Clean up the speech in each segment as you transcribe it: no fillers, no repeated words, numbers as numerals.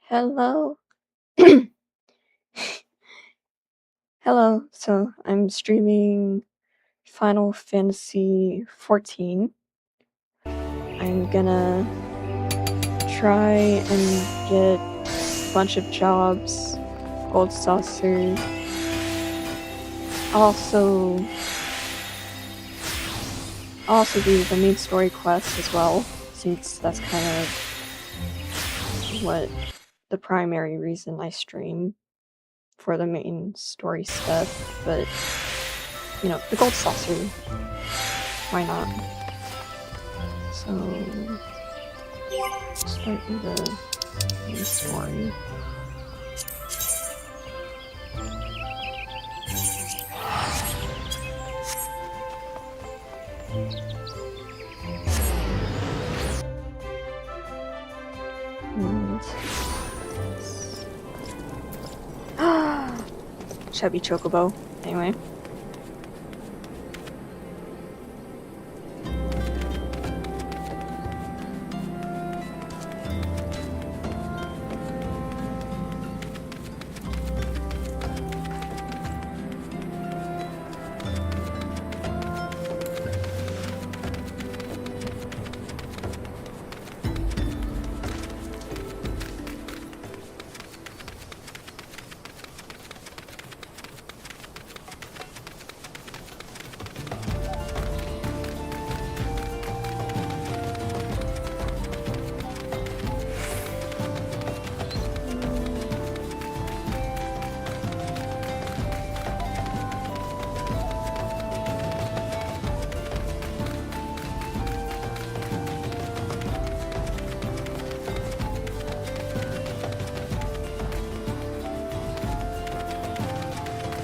Hello. Hello. So I'm streaming Final Fantasy 14. I'm gonna try and get a bunch of jobs, gold saucer. Also, I'll also do the main story quest as well, since that's kind of what the primary reason I stream for the main story stuff. But the gold saucer, why not? So start with the main story. And chubby chocobo. Anyway.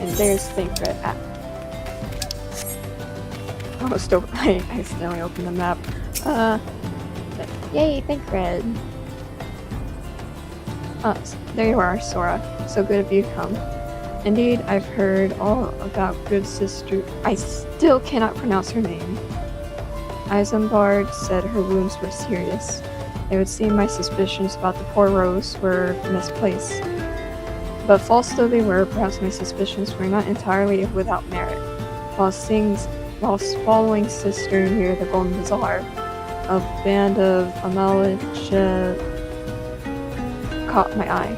And there's Thinkred. I accidentally opened the map. Yay, Thinkred. There you are, Sora. So good of you to come. Indeed, I've heard all about good sister. I still cannot pronounce her name. Isambard said her wounds were serious. It would seem my suspicions about the poor Rose were misplaced. But false though they were, perhaps my suspicions were not entirely without merit. While following Sister near the Golden Bazaar, a band of Amalija caught my eye.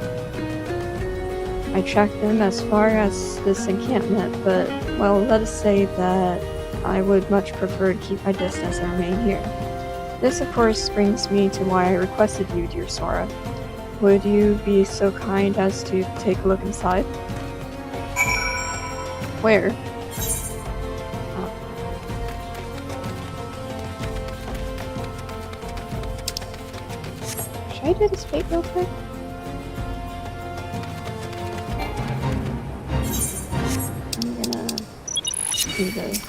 I tracked them as far as this encampment, but, well, let us say that I would much prefer to keep my distance and remain here. This, of course, brings me to why I requested you, dear Sora. Would you be so kind as to take a look inside? Where? Oh. Should I do this fate real quick? I'm gonna do the fate.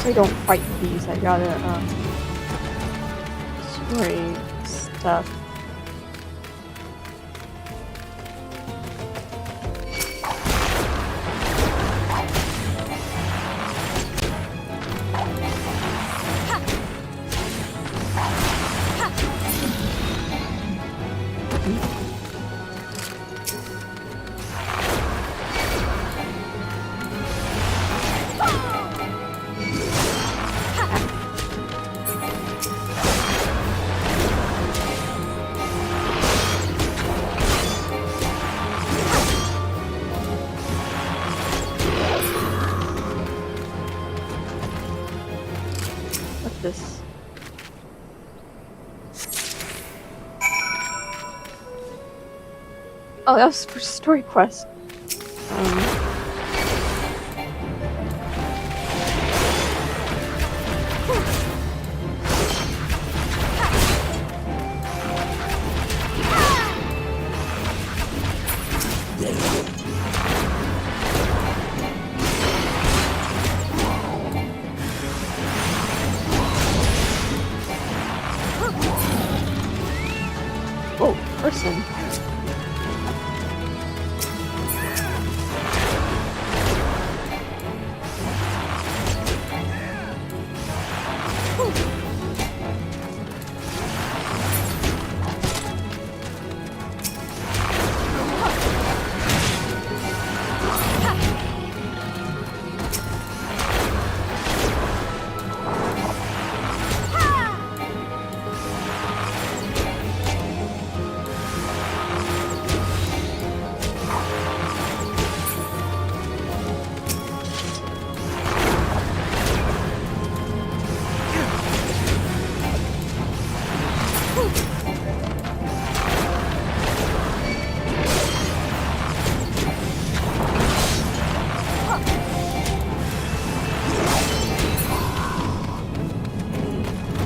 I don't fight these, I gotta destroy stuff. This. Oh, that was for story quest. person.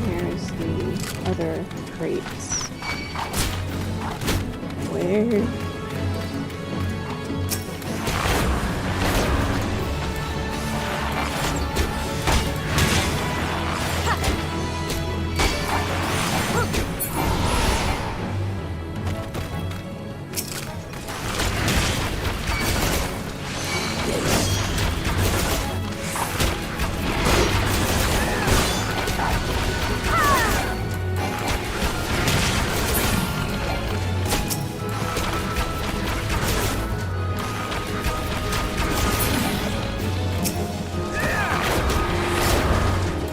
Here's the other crates. Where?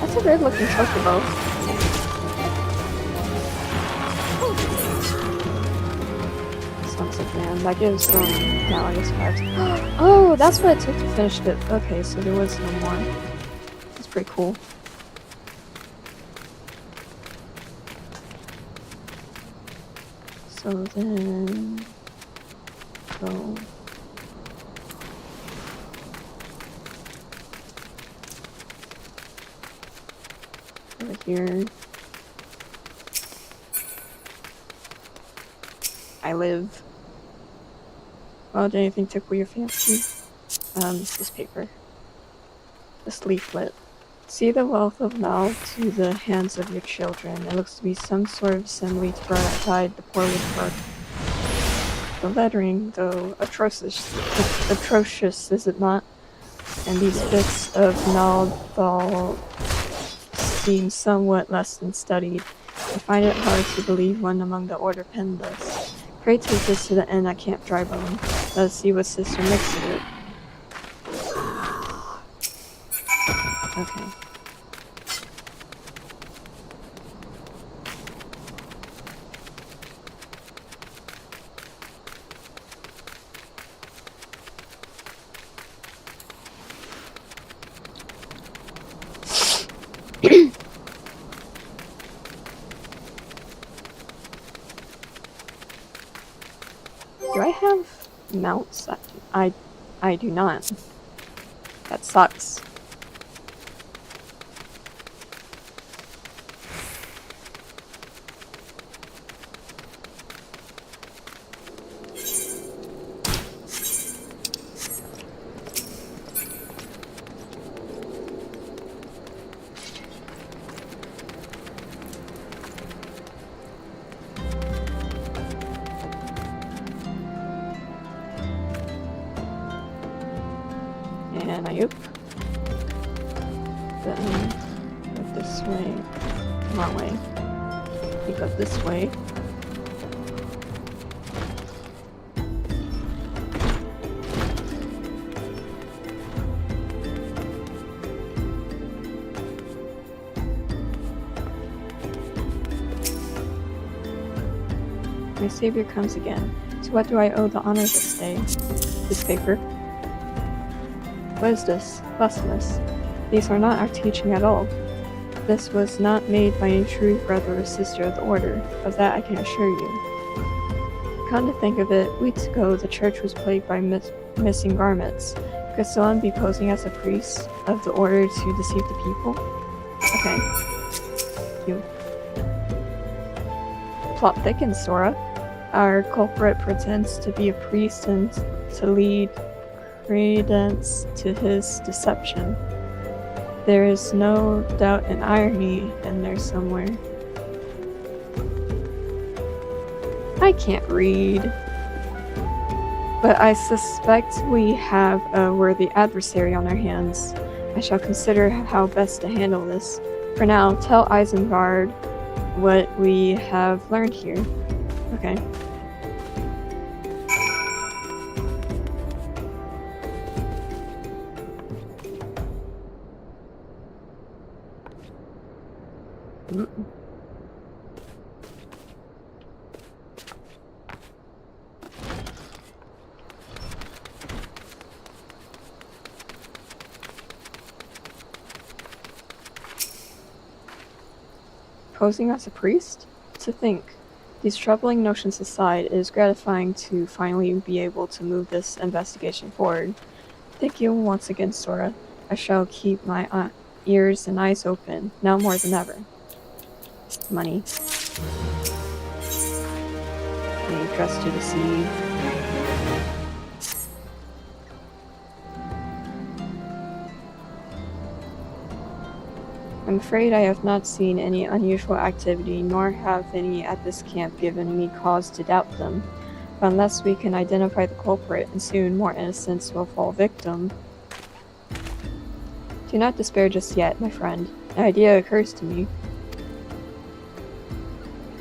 That's a weird looking chocobo. Sounds like man. That gives them now I guess 5. Oh, that's what it took to finish it. Okay, so there was no more. That's pretty cool. So then go over here. I live. Oh, did anything tickle your fancy? This paper. This leaflet. See the wealth of knowledge to the hands of your children. It looks to be some sort of assembly to provide the poor with work. The lettering, though, atrocious, is it not? And these bits of knowledge seem somewhat less than studied. I find it hard to believe one among the order penned this. Pray take this to the end at Camp Drybone. Let us see what Sister makes of it. Okay. Do I have mounts? I do not. That sucks. And I oop. Then go this way. Wrong way. You go this way. My savior comes again. To what do I owe the honor this day? This paper. What is this? Blasphemous. These are not our teaching at all. This was not made by a true brother or sister of the order. Of that I can assure you. Come to think of it, weeks ago the church was plagued by missing garments. Could someone be posing as a priest of the order to deceive the people? Okay. You. Plot thickens, Sora. Our culprit pretends to be a priest and to lead credence to his deception. There is no doubt an irony in there somewhere. Hi. I can't read. But I suspect we have a worthy adversary on our hands. I shall consider how best to handle this. For now, tell Isengard what we have learned here. Okay. Posing as a priest? To think. These troubling notions aside, it is gratifying to finally be able to move this investigation forward. Thank you once again, Sora. I shall keep my ears and eyes open, now more than ever. Money. A dress to deceive. I'm afraid I have not seen any unusual activity, nor have any at this camp given me cause to doubt them. But unless we can identify the culprit, and soon more innocents will fall victim. Do not despair just yet, my friend. An idea occurs to me.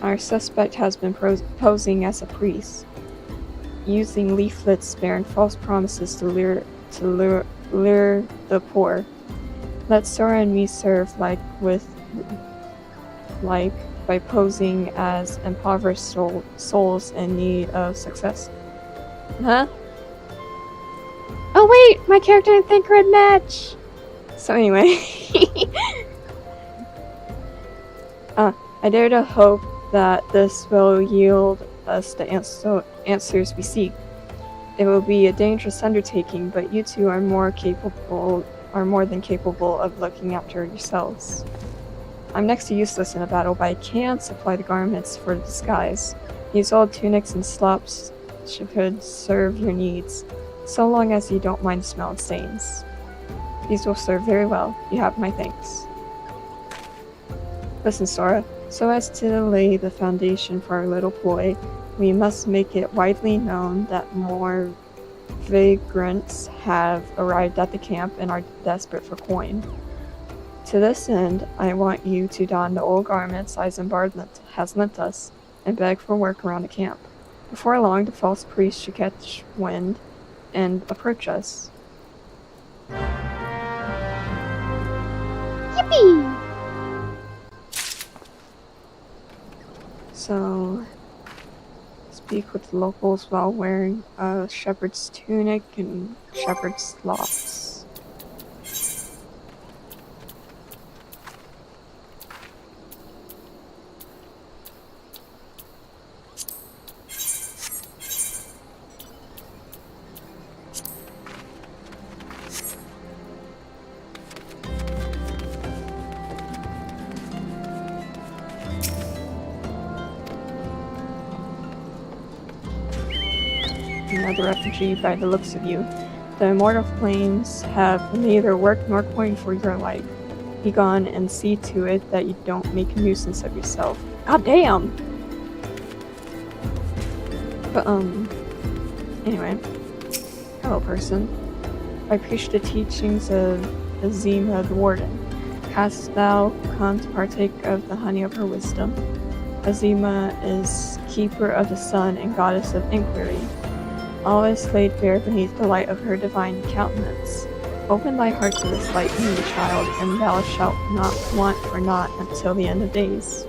Our suspect has been posing as a priest, using leaflets bearing false promises to lure the poor. Let Sora and me serve by posing as impoverished souls in need of success. Huh? Oh wait, my character didn't think red match. So anyway, I dare to hope that this will yield us the answers we seek. It will be a dangerous undertaking, but you two are more than capable of looking after yourselves. I'm next to useless in a battle, but I can supply the garments for the disguise. These old tunics and slops could serve your needs, so long as you don't mind the smell of stains. These will serve very well. You have my thanks. Listen, Sora. So as to lay the foundation for our little ploy, we must make it widely known that more vagrants have arrived at the camp and are desperate for coin. To this end, I want you to don the old garments Isengard has lent us and beg for work around the camp. Before long, the false priest should catch wind and approach us. Yippee! So, speak with the locals while wearing a shepherd's tunic and shepherd's slops. Another refugee by the looks of you. The immortal flames have neither work nor coin for your life. Be gone and see to it that you don't make a nuisance of yourself. God damn! But, anyway. Hello, person. I preach the teachings of Azima the Warden. Hast thou come to partake of the honey of her wisdom? Azima is keeper of the sun and goddess of inquiry. All is laid bare beneath the light of her divine countenance. Open thy heart to this light, new child, and thou shalt not want for naught until the end of days.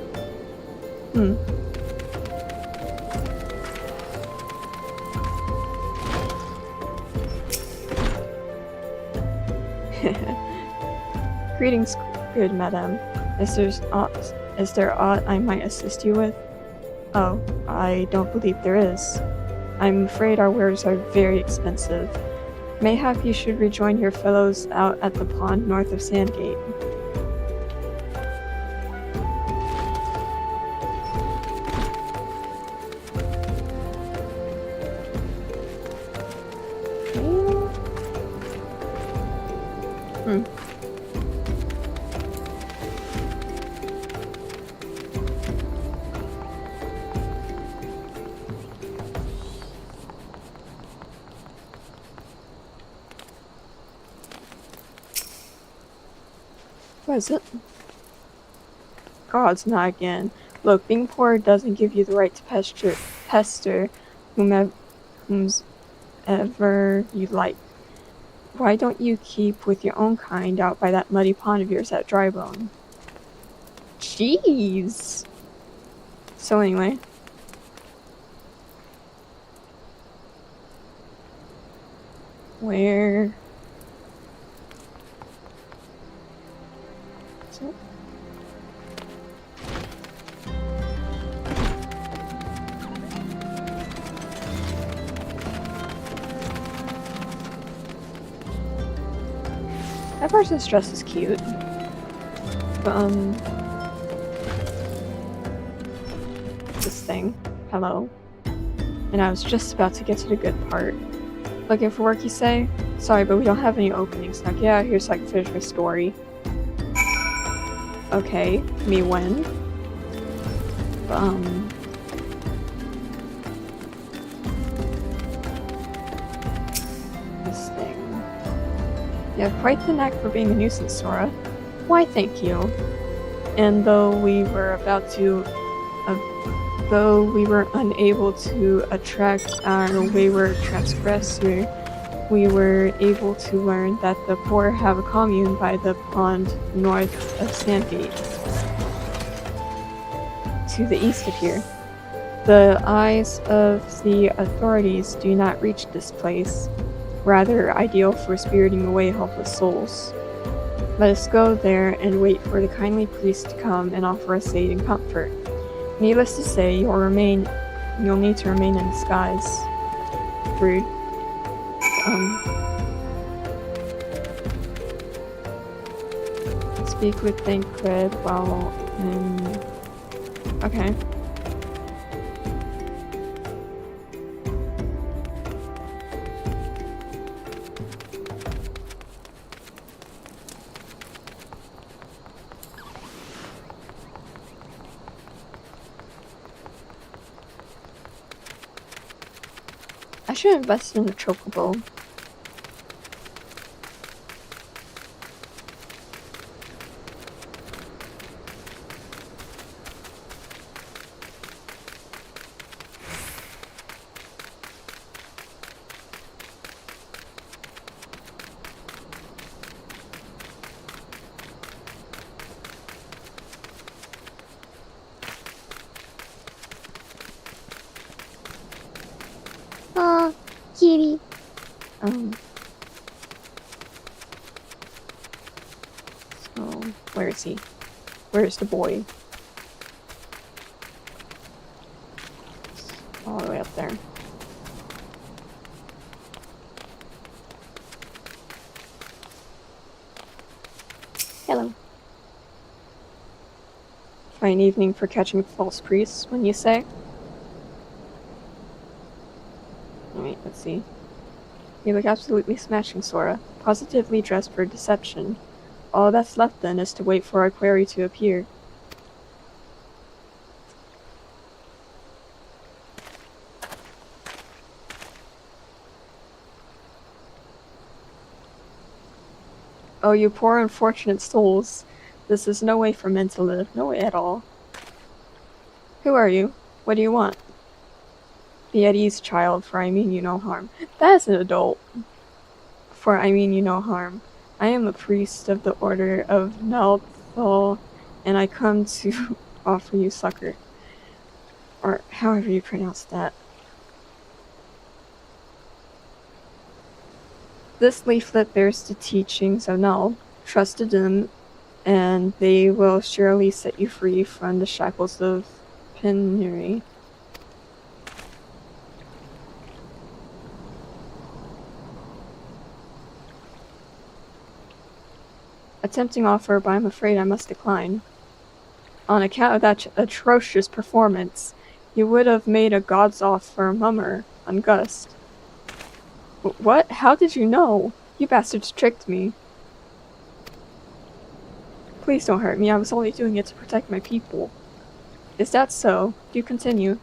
Greetings, good madam. Is there aught I might assist you with? Oh, I don't believe there is. I'm afraid our wares are very expensive. Mayhap you should rejoin your fellows out at the pond north of Sandgate. What is it? Gods, not again. Look, being poor doesn't give you the right to pester whomever you like. Why don't you keep with your own kind out by that muddy pond of yours at Drybone? Jeez! So anyway. Where... is it? That person's dress is cute. But, this thing. Hello. And I was just about to get to the good part. Looking for work, you say? Sorry, but we don't have any openings. Now get out here so I can finish my story. Okay, me when? This thing. You have quite the knack for being a nuisance, Sora. Why, thank you. And though we were unable to attract our wayward transgressor, we were able to learn that the poor have a commune by the pond north of Sandgate, to the east of here. The eyes of the authorities do not reach this place, rather ideal for spiriting away helpless souls. Let us go there and wait for the kindly priest to come and offer us aid and comfort. Needless to say, you'll need to remain in disguise. Rude. Speak with Thancred while in... Okay. I should invest in a chocobo. Kitty. So, where is he? Where's the boy? All the way up there. Hello. Fine evening for catching false priests, when you say? Wait, let's see. You look absolutely smashing, Sora. Positively dressed for deception. All that's left then is to wait for our quarry to appear. Oh, you poor unfortunate souls. This is no way for men to live. No way at all. Who are you? What do you want? Be at ease, child, for I mean you no harm. That is an adult. For I mean you no harm. I am a priest of the Order of Malthal, and I come to offer you succor. Or however you pronounce that. This leaflet bears the teachings of Null. Trust in them, and they will surely set you free from the shackles of penury. A tempting offer, but I'm afraid I must decline. On account of that atrocious performance, you would have made a god's offer mummer on Gust. What? How did you know? You bastards tricked me. Please don't hurt me, I was only doing it to protect my people. Is that so? Do continue.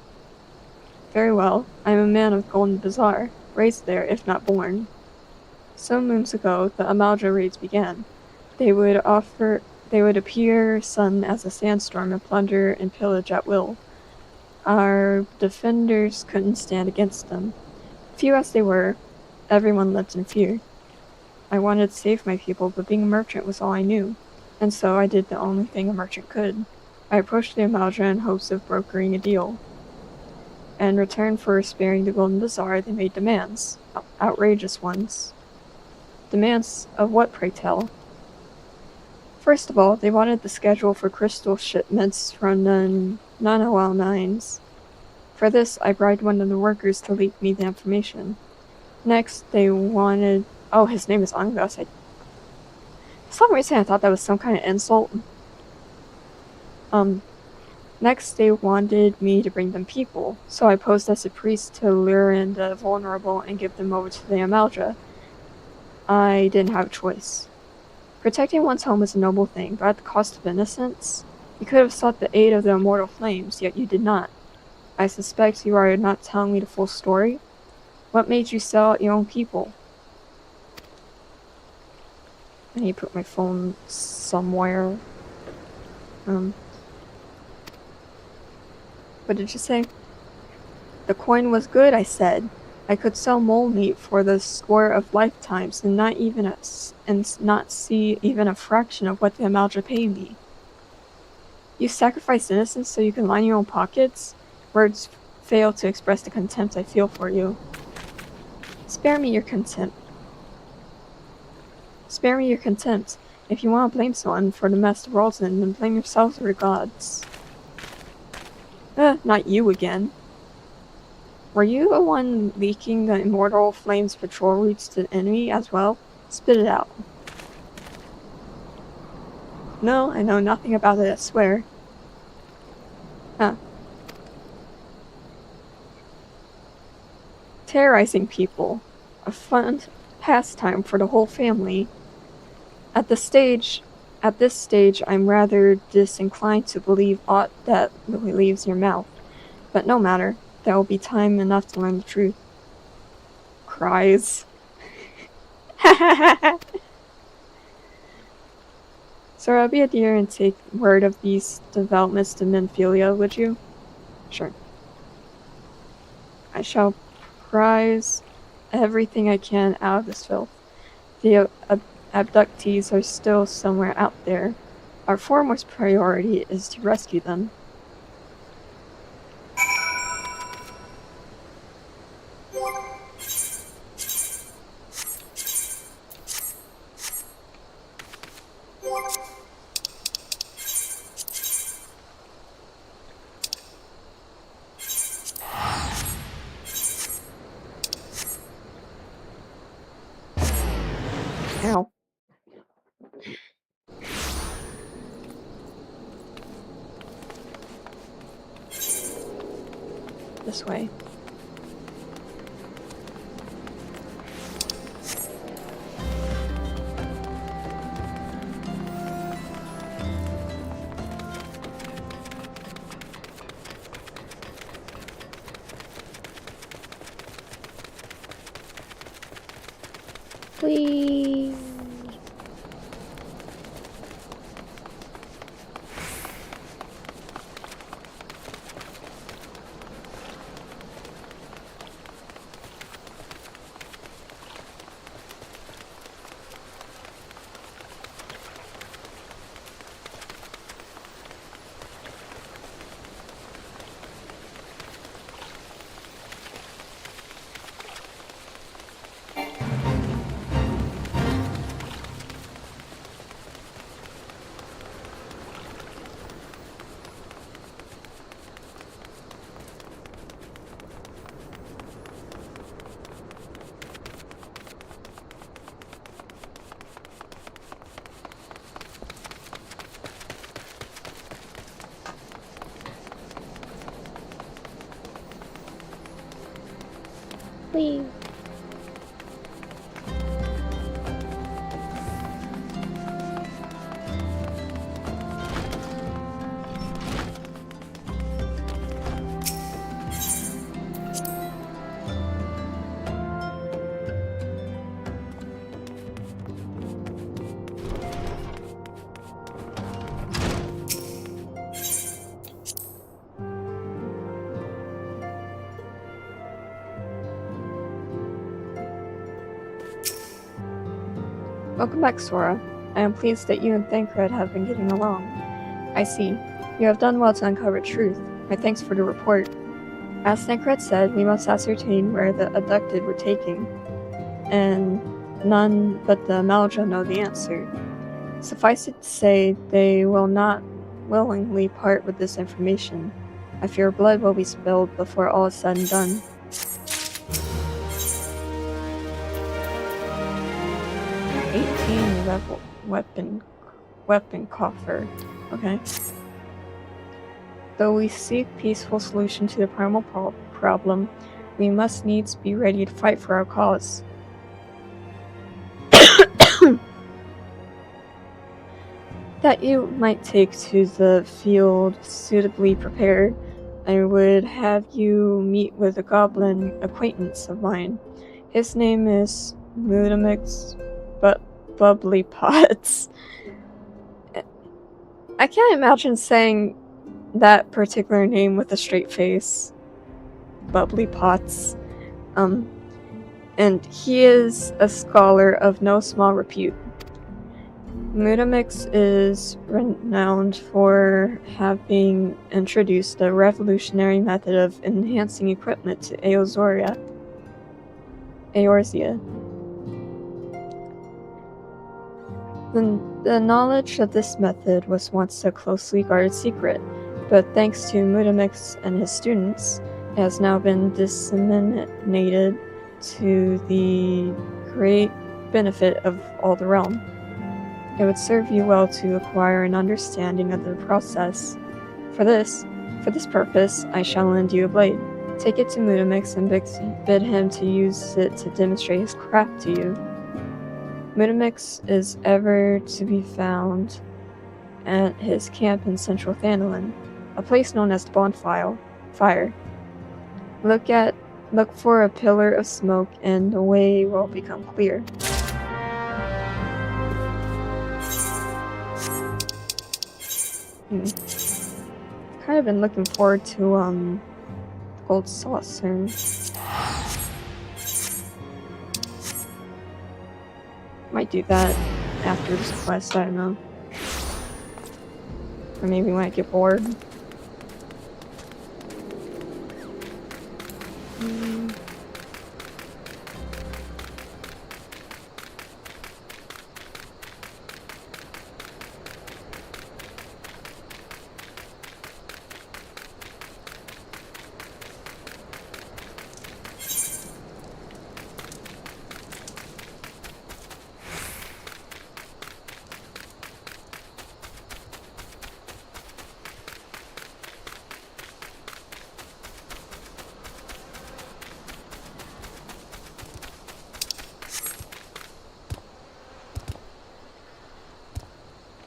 Very well, I am a man of Golden Bazaar, raised there if not born. Some moons ago, the Amalja raids began. They would They would appear sudden as a sandstorm and plunder and pillage at will. Our defenders couldn't stand against them. Few as they were, everyone lived in fear. I wanted to save my people, but being a merchant was all I knew, and so I did the only thing a merchant could. I approached the Amalja in hopes of brokering a deal. In return for sparing the Golden Bazaar, they made demands. Outrageous ones. Demands of what, pray tell? First of all, they wanted the schedule for crystal shipments from the Nanawal mines. For this, I bribed one of the workers to leak me the information. Next, they wanted... Oh, his name is Angus. For some reason, I thought that was some kind of insult. Next, they wanted me to bring them people, so I posed as a priest to lure in the vulnerable and give them over to the Amalja. I didn't have a choice. Protecting one's home is a noble thing, but at the cost of innocence? You could have sought the aid of the immortal flames, yet you did not. I suspect you are not telling me the full story. What made you sell out your own people? I need to put my phone somewhere. What did you say? The coin was good, I said. I could sell mole meat for the score of lifetimes and not see even a fraction of what the Amalja paid me. You sacrifice innocence so you can line your own pockets? Words fail to express the contempt I feel for you. Spare me your contempt. Spare me your contempt. If you want to blame someone for the mess the world's in, then blame yourselves or the gods. Not you again. Were you the one leaking the immortal flames patrol routes to the enemy as well? Spit it out. No, I know nothing about it, I swear. Terrorizing people. A fun pastime for the whole family. At this stage, I'm rather disinclined to believe aught that really leaves your mouth. But no matter. There will be time enough to learn the truth. Cries. So I'll be a dear and take word of these developments to Minfilia, would you? Sure. I shall prize everything I can out of this filth. The abductees are still somewhere out there. Our foremost priority is to rescue them. Ow. This way. Please. Please. Welcome back, Sora. I am pleased that you and Thancred have been getting along. I see. You have done well to uncover truth. My thanks for the report. As Thancred said, we must ascertain where the abducted were taking, and none but the Maladra know the answer. Suffice it to say, they will not willingly part with this information. I fear blood will be spilled before all is said and done. 18 level weapon coffer. Okay. Though we seek peaceful solution to the primal problem, we must needs be ready to fight for our cause. That you might take to the field suitably prepared, I would have you meet with a goblin acquaintance of mine. His name is Mudamix Bubbly Pots. I can't imagine saying that particular name with a straight face. Bubbly Pots. And he is a scholar of no small repute. Mudamix is renowned for having introduced a revolutionary method of enhancing equipment to Eorzea. The knowledge of this method was once a closely guarded secret, but thanks to Mudamix and his students, it has now been disseminated to the great benefit of all the realm. It would serve you well to acquire an understanding of the process. For this purpose, I shall lend you a blade. Take it to Mudamix and bid him to use it to demonstrate his craft to you. Mudamix is ever to be found at his camp in central Thandalin, a place known as the Bonfire. Look for a pillar of smoke and the way will become clear. Kind of been looking forward to Gold Saucer. Might do that after this quest, I don't know. Or maybe when I get bored.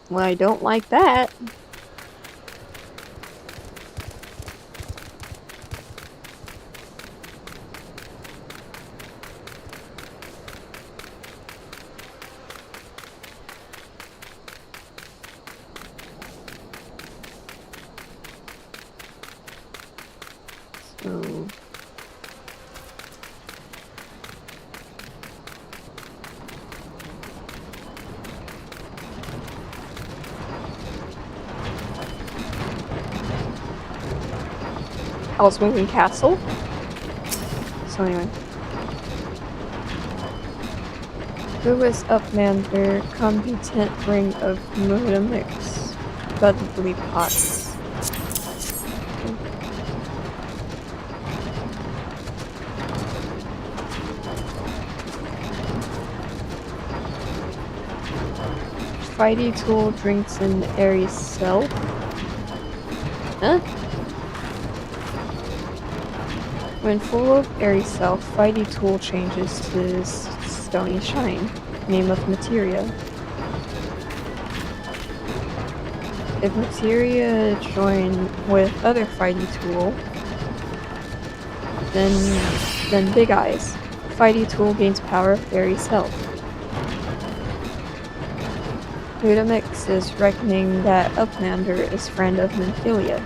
Well, I don't like that. So... Moving Castle. So anyway. Who is Uplander? Come be tent ring of Mudamix Bubbly Pots. Fighty Tool drinks an airy self. Huh? When full of airy self, Fighty Tool changes to Stony Shine, name of materia. If materia join with other Fighty Tool, then Big Eyes. Fighty Tool gains power of airy self. Mudamix is reckoning that Uplander is friend of Nymphilia.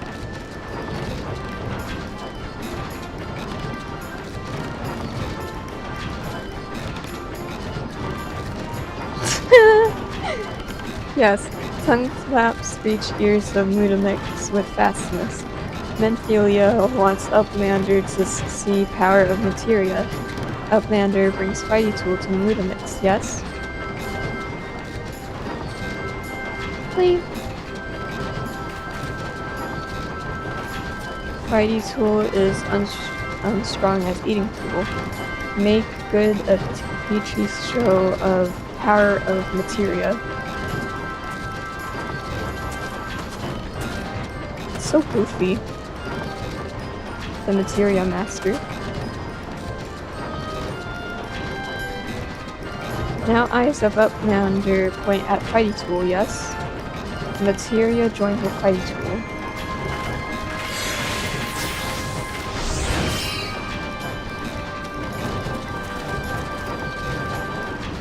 Yes, tongue flaps reach ears of Mudamix with fastness. Menphilia wants Uplander to see power of materia. Uplander brings Fighty Tool to Mudamix, yes? Please. Fighty Tool is unstrung as eating tool. Make good a Peachy show of power of materia. So goofy. The materia master. Now eyes of Uplander point at Fighty Tool, yes? Materia joins with Fighty Tool.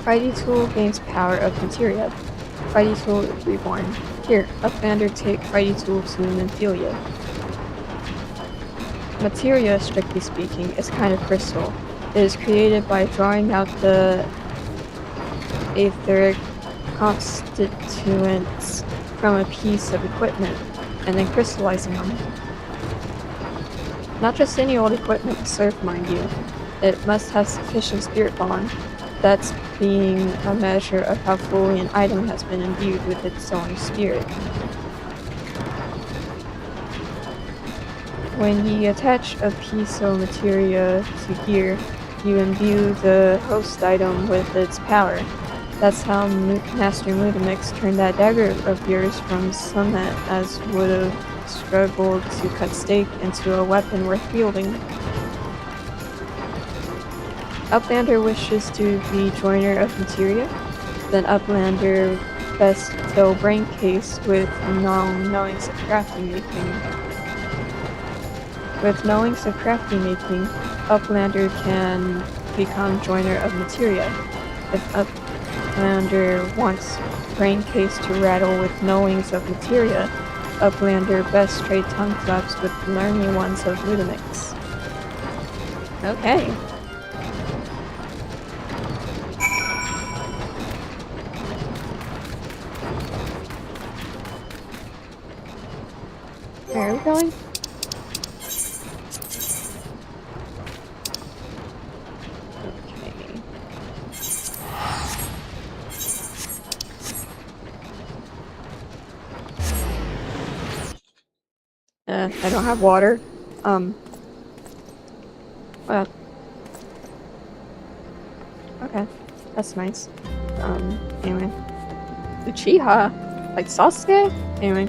Fighty Tool gains power of materia. Fighty Tool is reborn. Here, Uplander take Fighty Tool to Menphilia. Materia, strictly speaking, is kind of crystal. It is created by drawing out the etheric constituents from a piece of equipment and then crystallizing them. Not just any old equipment will serve, mind you. It must have sufficient spirit bond. That's being a measure of how fully an item has been imbued with its own spirit. When ye attach a piece of materia to gear, you imbue the host item with its power. That's how Master Mudamix turned that dagger of yours from summit as would have struggled to cut steak into a weapon worth wielding. Uplander wishes to be joiner of materia, then Uplander best fill brain case with knowings of crafty making. With knowings of crafty making, Uplander can become joiner of materia. If Uplander wants brain case to rattle with knowings of materia, Uplander best trade tongue flaps with learning ones of Mudamix. Okay. Where are we going? Okay. I don't have water. Well. Okay. That's nice. Anyway. Uchiha? Like Sasuke? Anyway.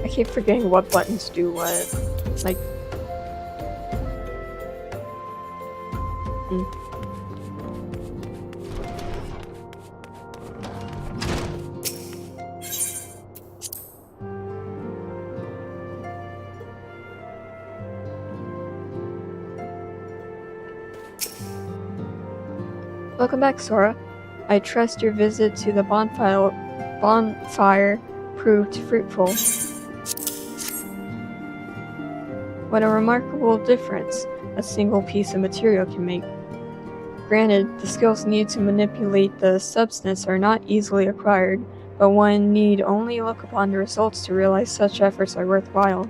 I keep forgetting what buttons do what. Like... Welcome back, Sora. I trust your visit to the bonfire proved fruitful. What a remarkable difference a single piece of material can make. Granted, the skills needed to manipulate the substance are not easily acquired, but one need only look upon the results to realize such efforts are worthwhile.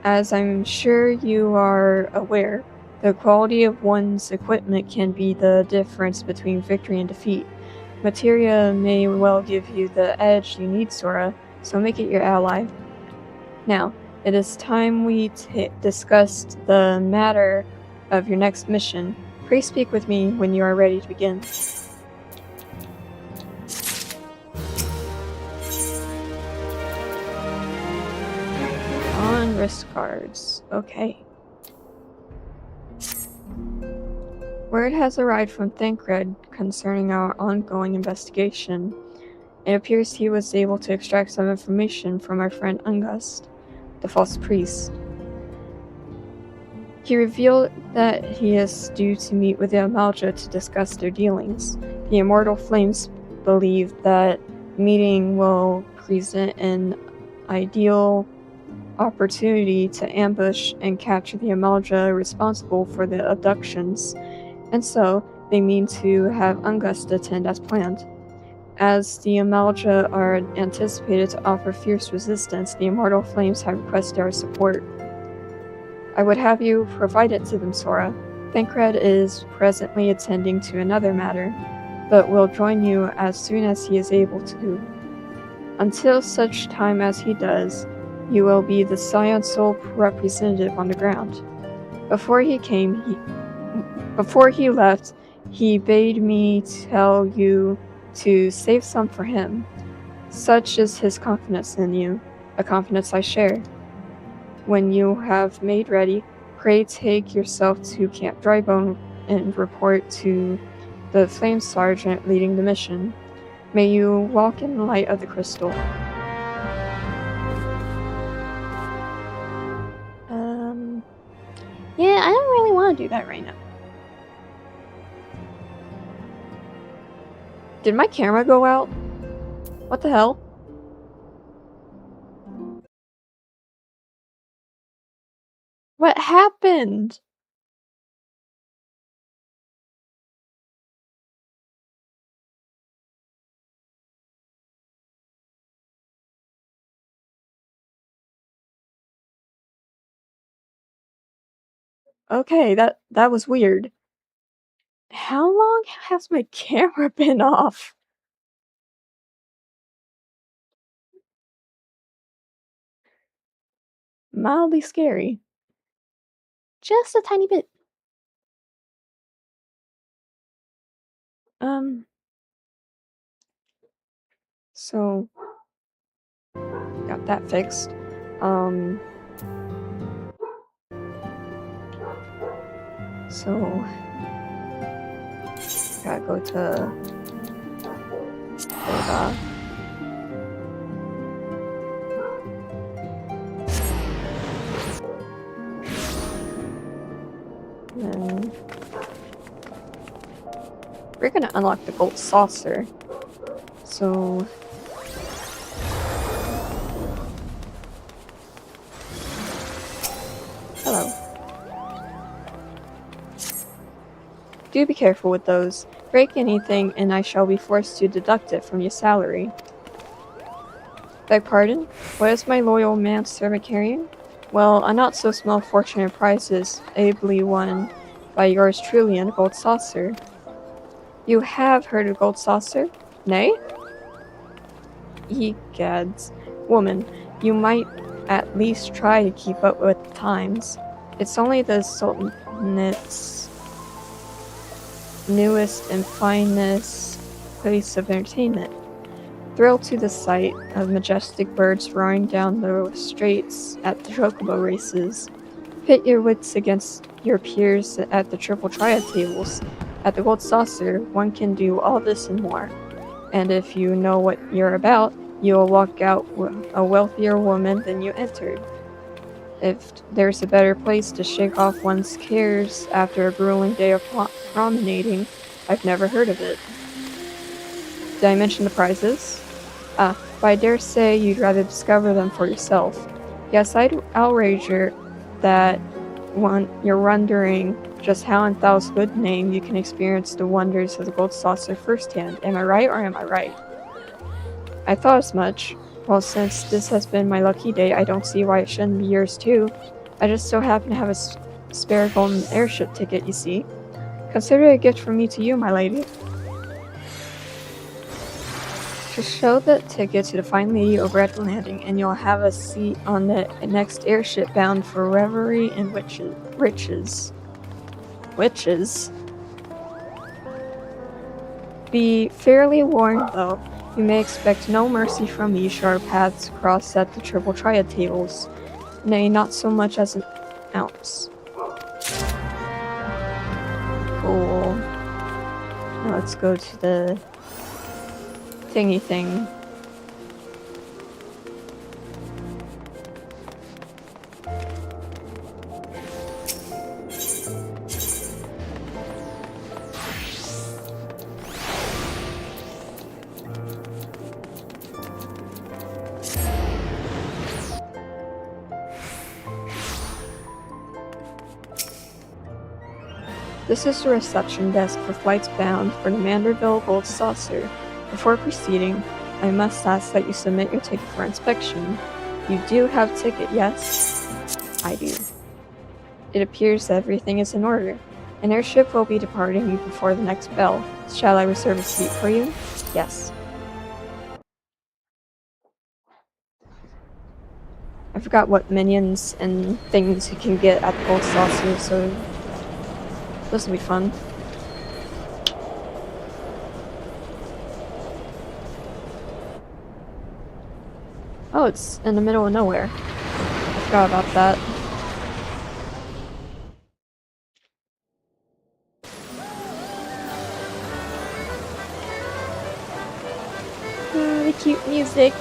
As I'm sure you are aware, the quality of one's equipment can be the difference between victory and defeat. Materia may well give you the edge you need, Sora, so make it your ally. Now, it is time we discussed the matter of your next mission. Please speak with me when you are ready to begin. On wrist guards. Okay. Word has arrived from Thancred concerning our ongoing investigation. It appears he was able to extract some information from our friend Ungust, the false priest. He revealed that he is due to meet with the Amalja to discuss their dealings. The Immortal Flames believe that meeting will present an ideal opportunity to ambush and capture the Amalja responsible for the abductions, and so they mean to have Ungust attend as planned. As the Amalja are anticipated to offer fierce resistance, the Immortal Flames have requested our support. I would have you provide it to them, Sora. Thancred is presently attending to another matter, but will join you as soon as he is able to. Until such time as he does, you will be the Scion's sole representative on the ground. Before he left, he bade me tell you to save some for him. Such is his confidence in you, a confidence I share. When you have made ready, pray take yourself to Camp Drybone and report to the Flame Sergeant leading the mission. May you walk in the light of the crystal. Yeah, I don't really want to do that right now. Did my camera go out? What the hell? What happened? Okay, that was weird. How long has my camera been off? Mildly scary. Just a tiny bit. So got that fixed. So gotta go to Oda. And then we're gonna unlock the gold saucer. So hello. Do be careful with those. Break anything and I shall be forced to deduct it from your salary. Beg pardon? What is my loyal manservant carrying? Well, a not so small fortune in prizes, ably won by yours truly and a gold saucer. You have heard of gold saucer? Nay? Egads. Woman, you might at least try to keep up with the times. It's only the Sultanate's newest and finest place of entertainment. Thrilled to the sight of majestic birds roaring down the straits at the chocobo races. Pit your wits against your peers at the triple triad tables. At the Gold Saucer, one can do all this and more. And if you know what you're about, you'll walk out a wealthier woman than you entered. If there's a better place to shake off one's cares after a grueling day of promenading, I've never heard of it. Did I mention the prizes? Ah, but I dare say you'd rather discover them for yourself. Yes, I'll wager that you're wondering just how in Thal's good name you can experience the wonders of the gold saucer firsthand. Am I right, or am I right? I thought as much. Well, since this has been my lucky day, I don't see why it shouldn't be yours too. I just so happen to have a spare golden airship ticket, you see. Consider it a gift from me to you, my lady. Just show the ticket to the fine lady over at the landing, and you'll have a seat on the next airship bound for revelry and riches. Witches? Be fairly warned, though. You may expect no mercy from me should our paths cross at the Triple Triad tables. Nay, not so much as an ounce. Cool. Now let's go to the thingy thing. This is the reception desk for flights bound for the Manderville Gold Saucer. Before proceeding, I must ask that you submit your ticket for inspection. You do have a ticket, yes? I do. It appears that everything is in order. An airship will be departing before the next bell. Shall I reserve a seat for you? Yes. I forgot what minions and things you can get at the Gold Saucer, so this will be fun. Oh, it's in the middle of nowhere. I forgot about that. The cute music.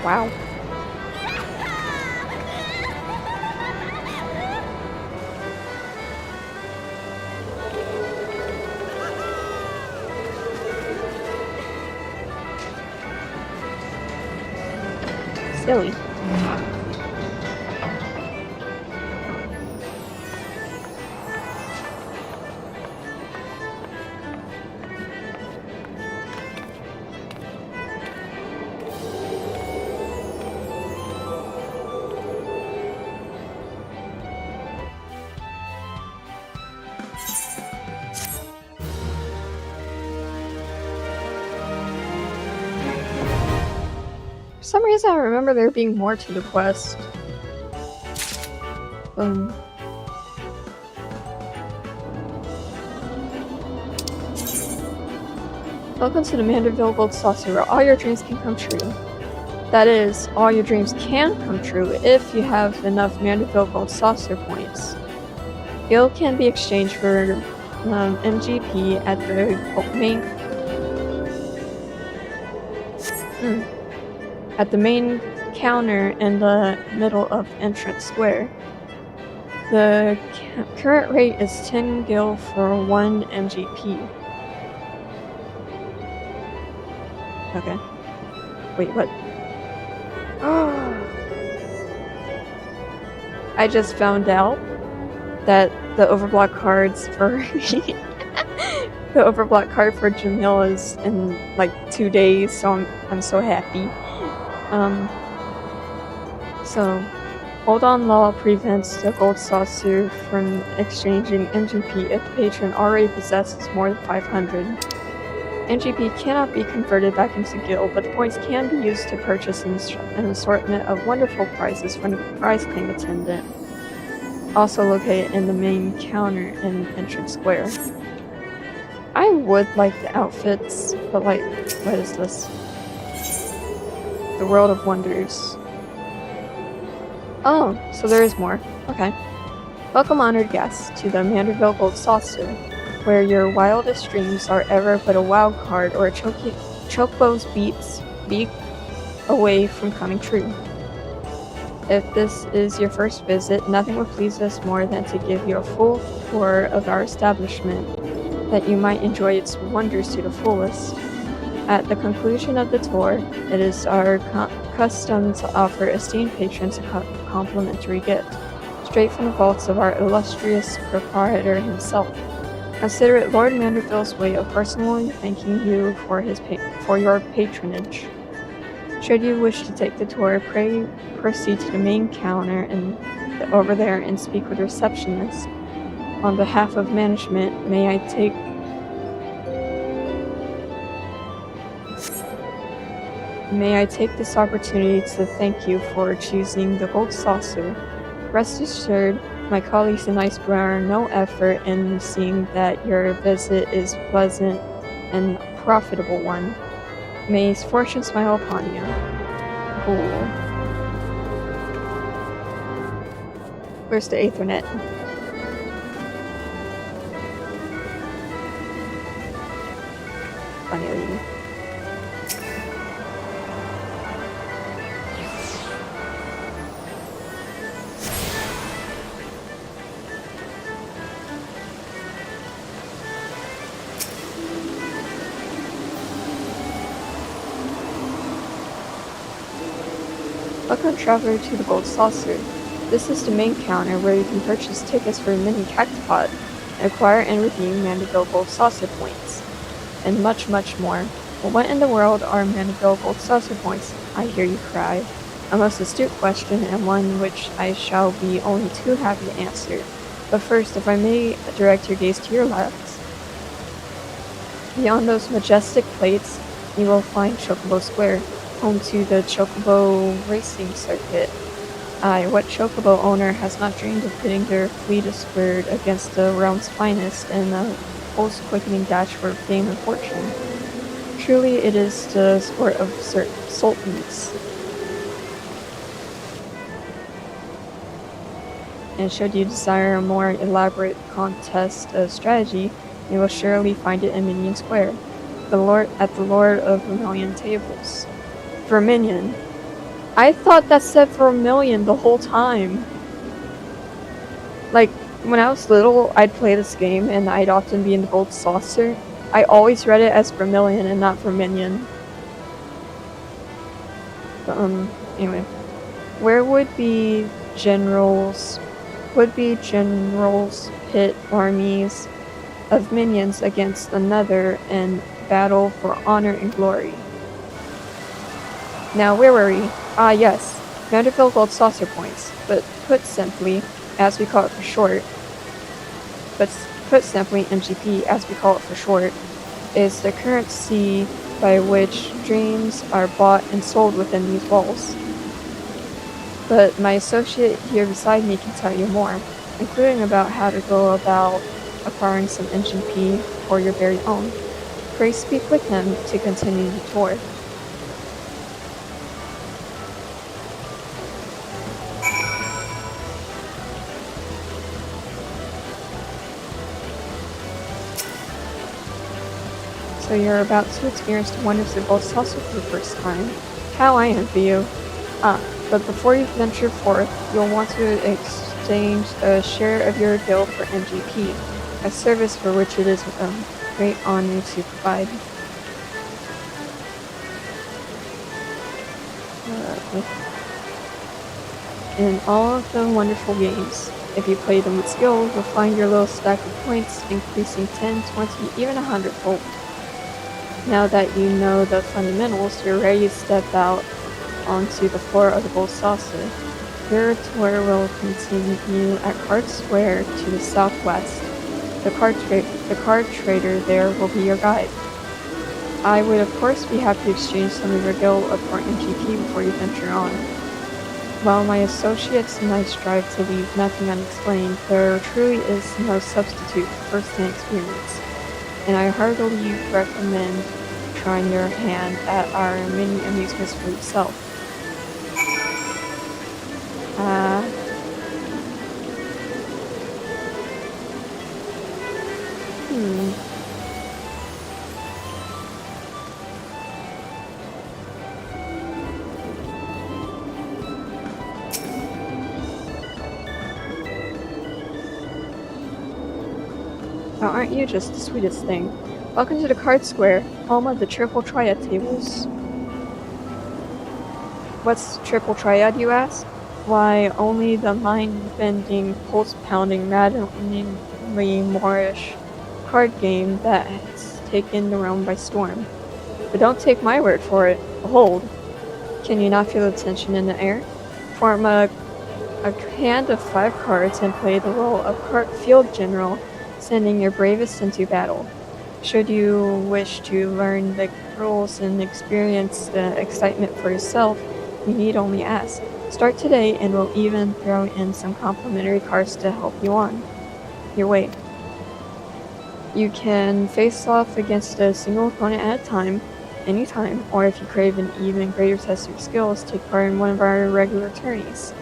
Wow. Silly. For some reason, I remember there being more to the quest. Welcome to the Manderville Gold Saucer, where all your dreams can come true. That is, all your dreams can come true if you have enough Manderville Gold Saucer points. Gil can be exchanged for MGP at the main counter in the middle of Entrance Square. The current rate is 10 gil for 1 MGP. Okay. Wait, what? I just found out that the overblock cards for the overblock card for Jamil is in like 2 days, so I'm so happy. So hold on law prevents the Gold Saucer from exchanging MGP if the patron already possesses more than 500. MGP cannot be converted back into gil, but the points can be used to purchase an assortment of wonderful prizes from the prize claim attendant, also located in the main counter in Entrance Square. I would like the outfits, but like, what is this? The World of Wonders. Oh, so there is more. Okay. Welcome, honored guests, to the Manderville Gold Saucer, where your wildest dreams are ever but a wild card or a chocobo's beak away from coming true. If this is your first visit, nothing would please us more than to give you a full tour of our establishment, that you might enjoy its wonders to the fullest. At the conclusion of the tour, it is our custom to offer esteemed patrons a complimentary gift, straight from the vaults of our illustrious proprietor himself. Consider it Lord Manderville's way of personally thanking you for your patronage. Should you wish to take the tour, pray proceed to the main counter and over there and speak with the receptionist. On behalf of management, may I take this opportunity to thank you for choosing the Gold Saucer. Rest assured, my colleagues and I spare no effort in seeing that your visit is a pleasant and profitable one. May fortune smile upon you. Cool. Where's the Ethernet? Funny lady. Welcome, traveler, to the Gold Saucer. This is the main counter where you can purchase tickets for Mini Cactipod, acquire and redeem Mandeville Gold Saucer points, and much, much more. But what in the world are Mandeville Gold Saucer points? I hear you cry. A most astute question, and one which I shall be only too happy to answer. But first, if I may direct your gaze to your left. Beyond those majestic plates, you will find Chocobo Square, home to the Chocobo racing circuit. Aye, what Chocobo owner has not dreamed of pitting their fleetest bird against the realm's finest in a pulse-quickening dash for fame and fortune? Truly, it is the sport of sultans. And should you desire a more elaborate contest strategy, you will surely find it in Minion Square, at the Lord of Vermilion Tables. Vermilion. I thought that said Vermilion the whole time. Like, when I was little, I'd play this game and I'd often be in the Gold Saucer. I always read it as Vermilion and not Verminion. But, anyway. Where would be generals pit armies of minions against another and battle for honor and glory. Now, where were we? Ah, yes, Mandeville Gold Saucer points, but put simply, as we call it for short, MGP, as we call it for short, is the currency by which dreams are bought and sold within these walls. But my associate here beside me can tell you more, including about how to go about acquiring some MGP for your very own. Pray speak with him to continue the tour. So you're about to experience the wonders of Gold Saucer for the first time. How I envy you. But before you venture forth, you'll want to exchange a share of your guild for MGP, a service for which it is a great honor to provide. In all of the wonderful games, if you play them with skill, you'll find your little stack of points increasing 10, 20, even 100-fold. Now that you know the fundamentals, you're ready to step out onto the floor of the Gold Saucer. Your tour will continue at Card Square to the southwest. The card trader there will be your guide. I would of course be happy to exchange some of your guild for MGP before you venture on. While my associates and I strive to leave nothing unexplained, there truly is no substitute for first-hand experience, and I heartily recommend trying your hand at our mini amusements for yourself. Uh, hmm. Now, aren't you just the sweetest thing? Welcome to the Card Square, home of the Triple Triad tables. What's Triple Triad, you ask? Why, only the mind-bending, pulse-pounding, maddeningly Moorish card game that has taken the realm by storm. But don't take my word for it. Behold. Can you not feel the tension in the air? Form a hand of 5 cards and play the role of field general, sending your bravest into battle. Should you wish to learn the rules and experience the excitement for yourself, you need only ask. Start today and we'll even throw in some complimentary cards to help you on your way. You can face off against a single opponent at a time, anytime, or if you crave an even greater test of your skills, take part in one of our regular tourneys.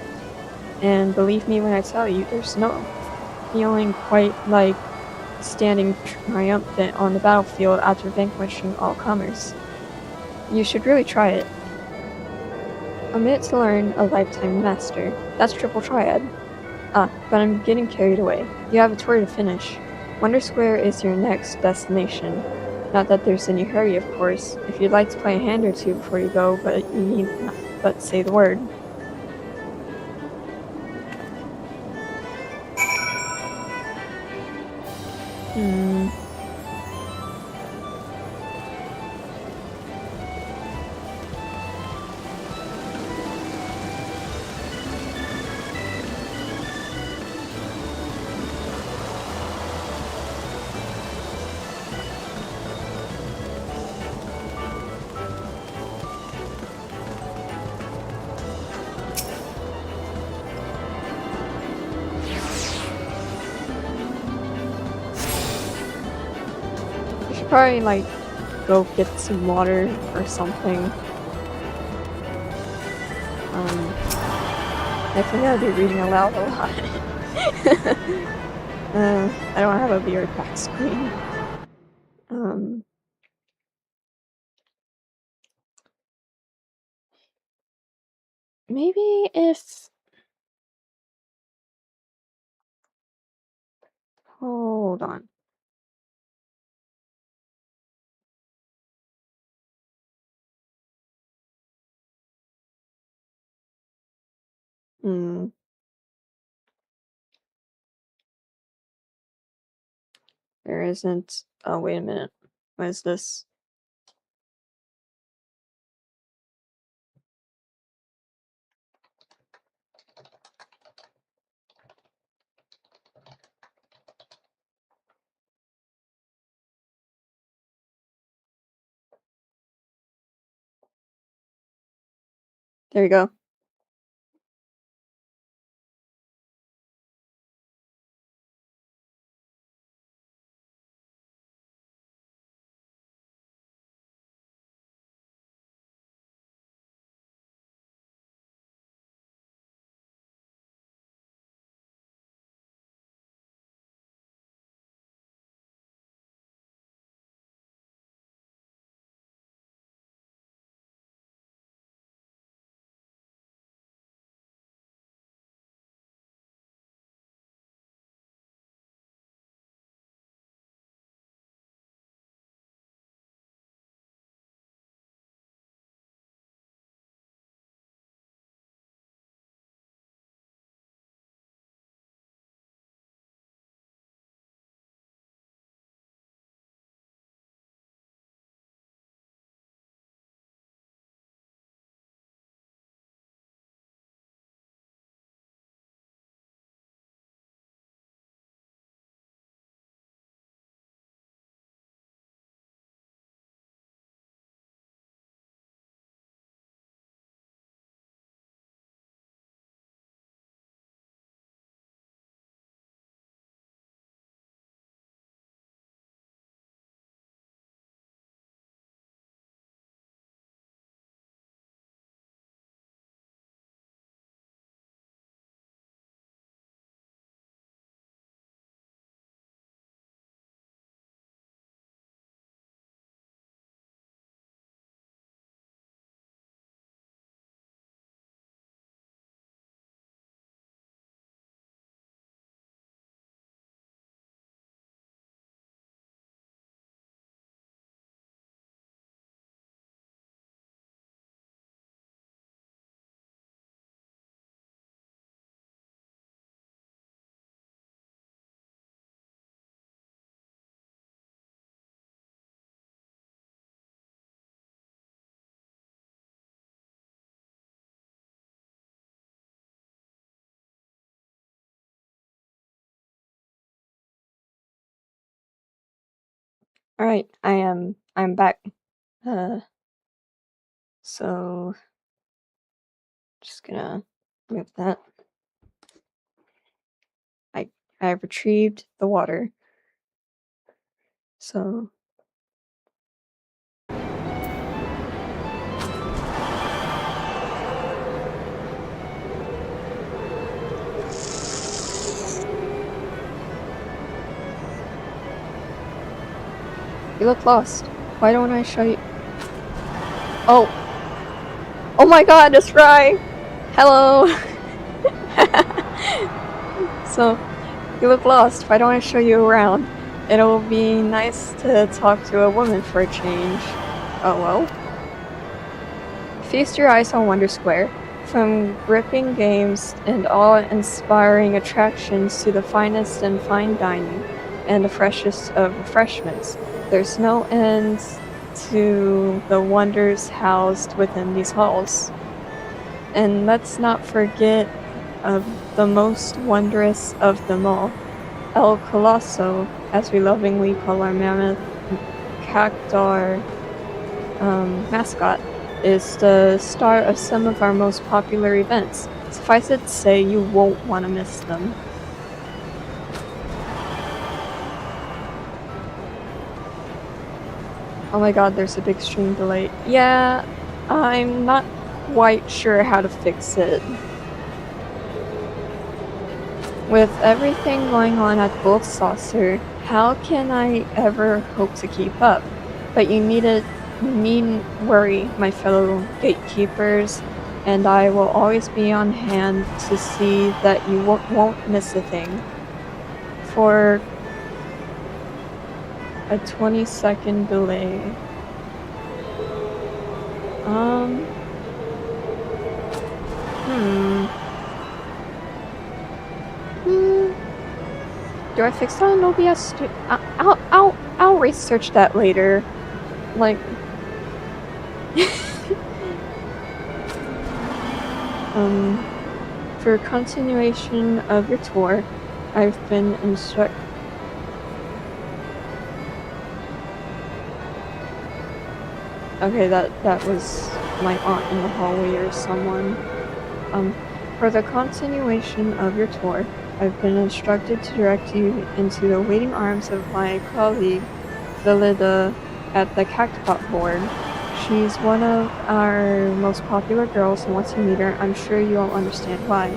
And believe me when I tell you, there's no feeling quite like standing triumphant on the battlefield after vanquishing all comers. You should really try it. A minute to learn, a lifetime master. That's Triple Triad. But I'm getting carried away. You have a tour to finish. Wonder Square is your next destination. Not that there's any hurry, of course. If you'd like to play a hand or two before you go, but you need not but say the word. Hmm. I should probably, like, go get some water or something. I think I'll be reading aloud a lot. I don't have a be right back screen. Um, maybe if... Hold on. Hmm. There isn't... Oh, wait a minute. What is this? There you go. Alright, I'm back. So just gonna move that. I retrieved the water. So you look lost. Why don't I show you? Oh! Oh my god, it's Rye! Hello! So, you look lost. Why don't I show you around? It'll be nice to talk to a woman for a change. Oh well. Feast your eyes on Wonder Square. From gripping games and awe-inspiring attractions to the finest in fine dining and the freshest of refreshments, there's no end to the wonders housed within these halls. And let's not forget of the most wondrous of them all, El Colosso, as we lovingly call our mammoth cactar mascot, is the star of some of our most popular events. Suffice it to say, you won't want to miss them. Oh my god, there's a big stream delay. Yeah, I'm not quite sure how to fix it. With everything going on at Gold Saucer, how can I ever hope to keep up? But you needn't worry, my fellow gatekeepers, and I will always be on hand to see that you won't miss a thing. For a 20-second delay. Do I fix that on OBS? I'll research that later. Like, for continuation of your tour, I've been instructed. Okay, that was my aunt in the hallway or someone. For the continuation of your tour, I've been instructed to direct you into the waiting arms of my colleague, Phillida, at the Cactpot board. She's one of our most popular girls, and once you meet her, I'm sure you'll understand why.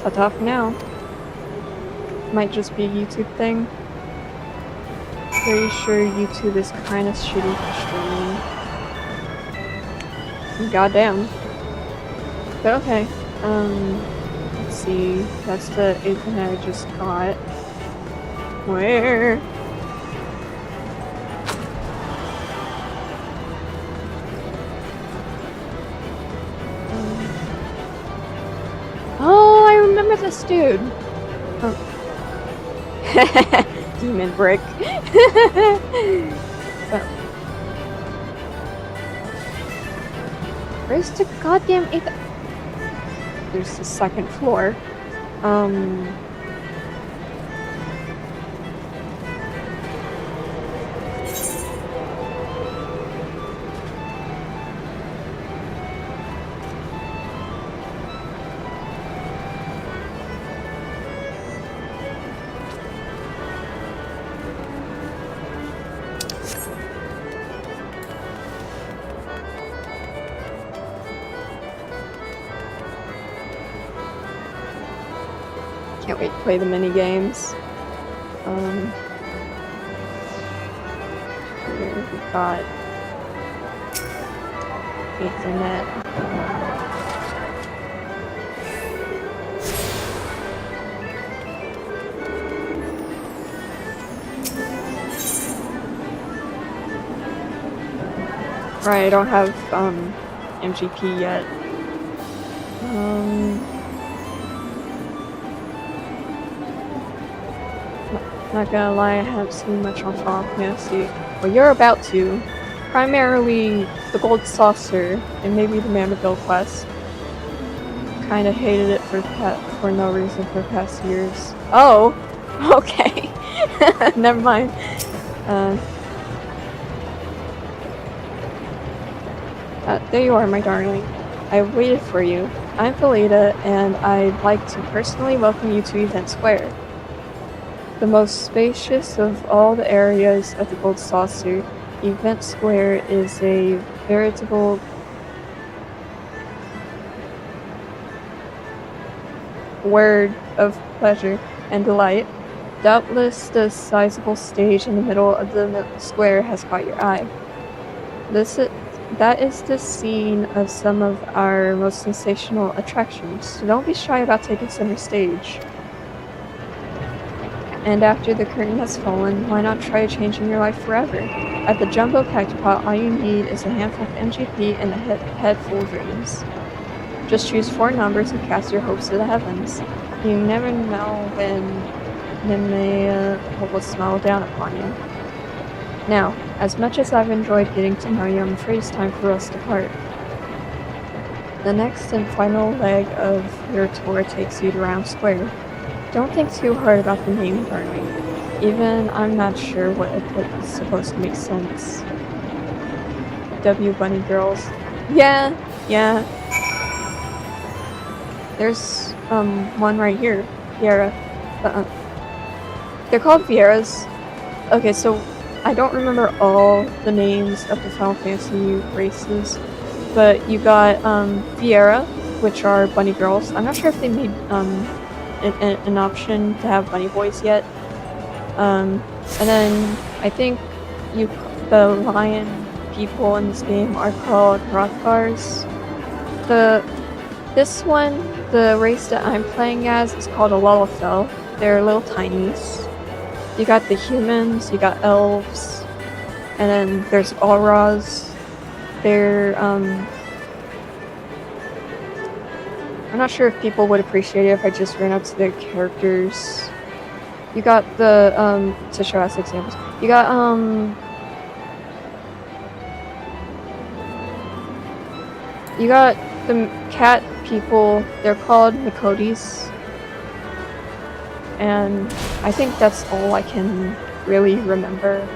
Ta-ta for now. Might just be a YouTube thing. Pretty sure YouTube is kinda shitty for streaming. Goddamn. But okay, let's see. That's the 8th one I just got. Where? Oh, I remember this dude. Oh. Demon brick. Oh. Where's the goddamn 8th? There's the 2nd floor. Can't wait to play the mini games. Here we've got Ethernet. Right, I don't have MGP yet. Not gonna lie, I haven't seen much on Final Fantasy. Well, you're about to. Primarily the Gold Saucer and maybe the Mandeville quest. Kinda hated it for no reason for the past years. Oh! Okay. Never mind. There you are, my darling. I waited for you. I'm Felida, and I'd like to personally welcome you to Event Square. The most spacious of all the areas of the Gold Saucer, Event Square is a veritable word of pleasure and delight. Doubtless the sizable stage in the middle of the square has caught your eye. That is the scene of some of our most sensational attractions, so don't be shy about taking center stage. And after the curtain has fallen, why not try changing your life forever? At the Jumbo Packed Pot, all you need is a handful of MGP and a head full of dreams. Just choose 4 numbers and cast your hopes to the heavens. You never know when Nemea will smile down upon you. Now, as much as I've enjoyed getting to know you, I'm afraid it's time for us to part. The next and final leg of your tour takes you to Round Square. Don't think too hard about the name, darling. Even I'm not sure what is supposed to make sense. W Bunny Girls. Yeah. There's one right here. Viera. They're called Vieras. Okay, so I don't remember all the names of the Final Fantasy races, but you got Viera, which are bunny girls. I'm not sure if they made an option to have bunny boys yet. And then I think the lion people in this game are called Hrothgars. This one, the race that I'm playing as, is called a Lullafell. They're little tinies. You got the humans, you got elves, and then there's Auras. They're, I'm not sure if people would appreciate it if I just ran up to their characters. You got the, to show us examples, you got, the cat people, they're called Mikodis. And I think that's all I can really remember.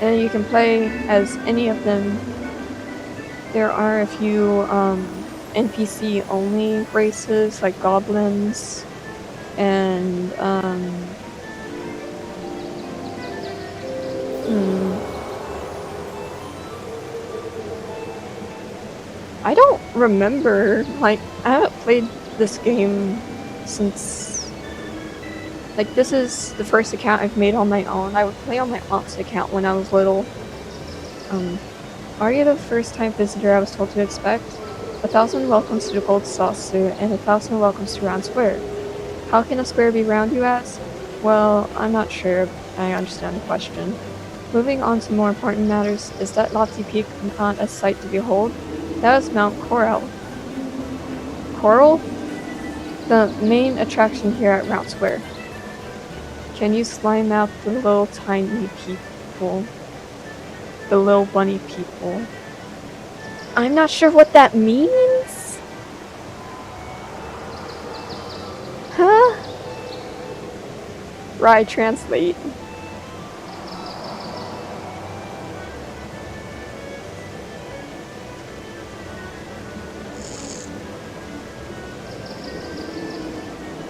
And you can play as any of them. There are a few NPC only races like goblins and I don't remember, like, I haven't played this game since, like, this is the first account I've made on my own. I would play on my aunt's account when I was little. Are you the first time visitor I was told to expect? 1,000 welcomes to the Gold Saucer and 1,000 welcomes to Round Square. How can a square be round, you ask? Well, I'm not sure I understand the question. Moving on to more important matters, is that lofty peak not a sight to behold? That is Mount Coral. Coral? The main attraction here at Round Square. Can you slime out the little tiny people? The little bunny people. I'm not sure what that means? Huh? Right, translate.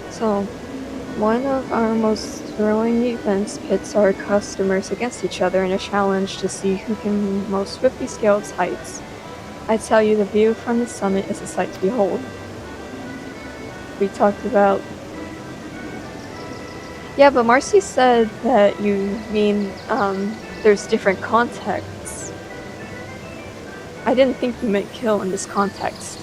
So, one of our most thrilling events pits our customers against each other in a challenge to see who can most swiftly scale its heights. I tell you, the view from the summit is a sight to behold. We talked about... Yeah, but Marcy said that you mean, there's different contexts. I didn't think you meant kill in this context.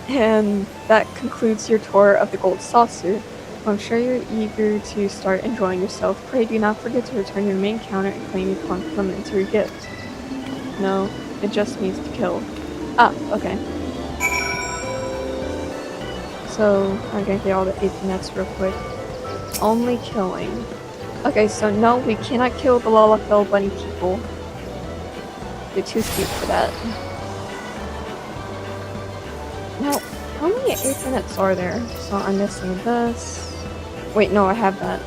And that concludes your tour of the Gold Saucer. I'm sure you're eager to start enjoying yourself. Pray do not forget to return your main counter and claim your complimentary gift. No, it just means to kill. Ah, okay. So I'm gonna get all the Ethernet real quick. Only killing. Okay, so no, we cannot kill the Lalafell bunny people. They're too cute for that. Now, how many Ethernets are there? So I'm missing this. Wait, no, I have that.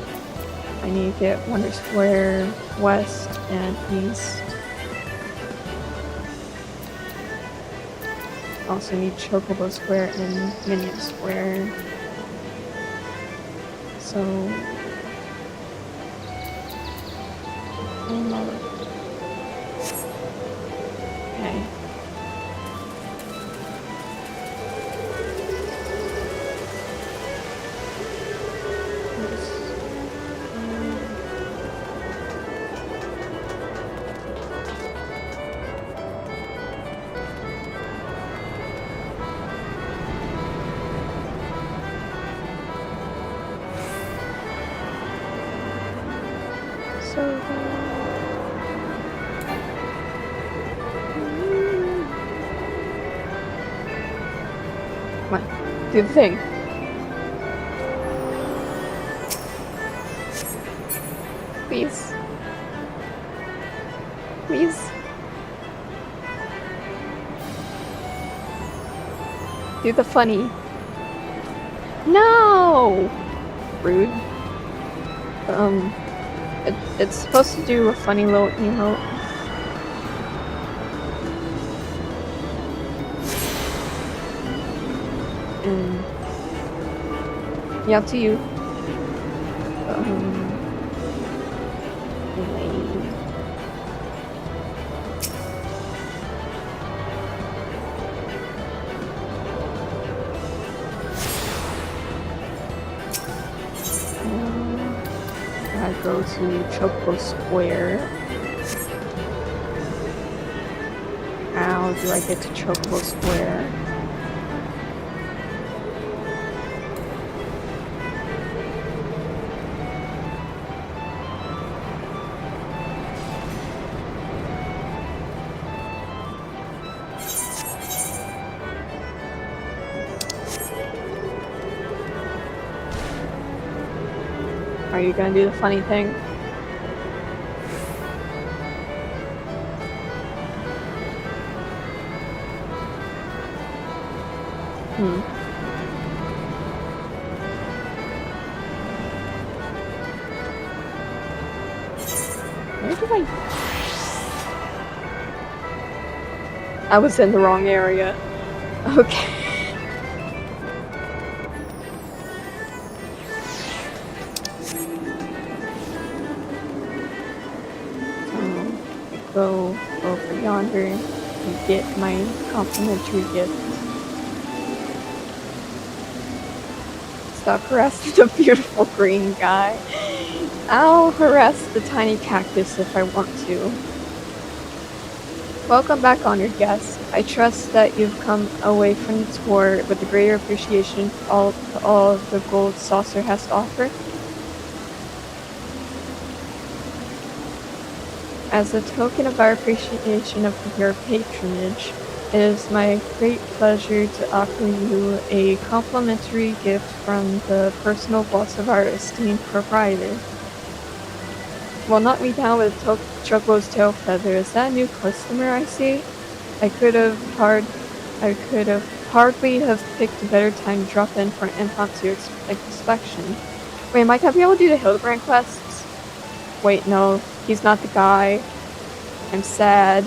I need to get Wonder Square, West, and East. Also need Chocobo Square and Minion Square. So... okay. So come on, do the thing. Please. Please. Do the funny. No! Rude. It's supposed to do a funny little emote. And yeah, up to you. I go to Choco Square. How do I get to Choco Square? Are you gonna do the funny thing? Where did I was in the wrong area. Okay. Go over yonder and get my complimentary gift. Stop harassing the beautiful green guy. I'll harass the tiny cactus if I want to. Welcome back, honored guest. I trust that you've come away from the tour with a greater appreciation for all the gold saucer has to offer. As a token of our appreciation of your patronage, it is my great pleasure to offer you a complimentary gift from the personal vaults of our esteemed proprietor. Well, knock me down with Chocobo's tail feather. Is that a new customer I see? I could have hardly have picked a better time to drop in for an impromptu inspection. Wait, am I gonna be able to do the Hildebrand quests? Wait, no, he's not the guy. I'm sad.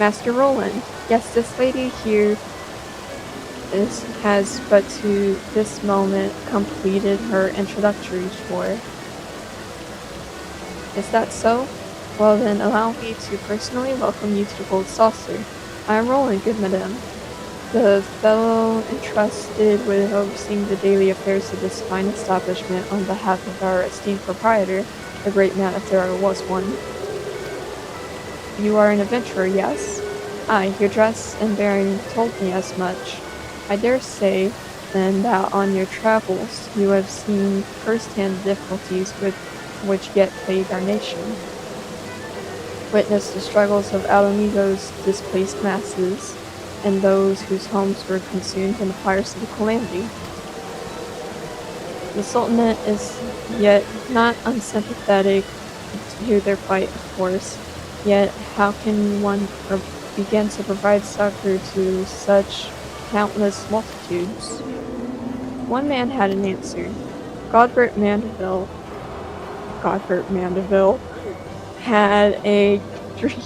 Master Roland. Yes, this lady here has but to this moment completed her introductory tour. Is that so? Well then, allow me to personally welcome you to the Gold Saucer. I am Roland, good madame, the fellow entrusted with overseeing the daily affairs of this fine establishment on behalf of our esteemed proprietor, a great man if there ever was one. You are an adventurer, yes? Aye, your dress and bearing told me as much. I dare say, then, that on your travels you have seen first-hand difficulties with which yet plague our nation. Witness the struggles of Alamigo's displaced masses, and those whose homes were consumed in the fires of the calamity. The Sultanate is yet not unsympathetic to their plight, of course. Yet, how can one begin to provide succor to such countless multitudes? One man had an answer. Godbert Mandeville had a dream.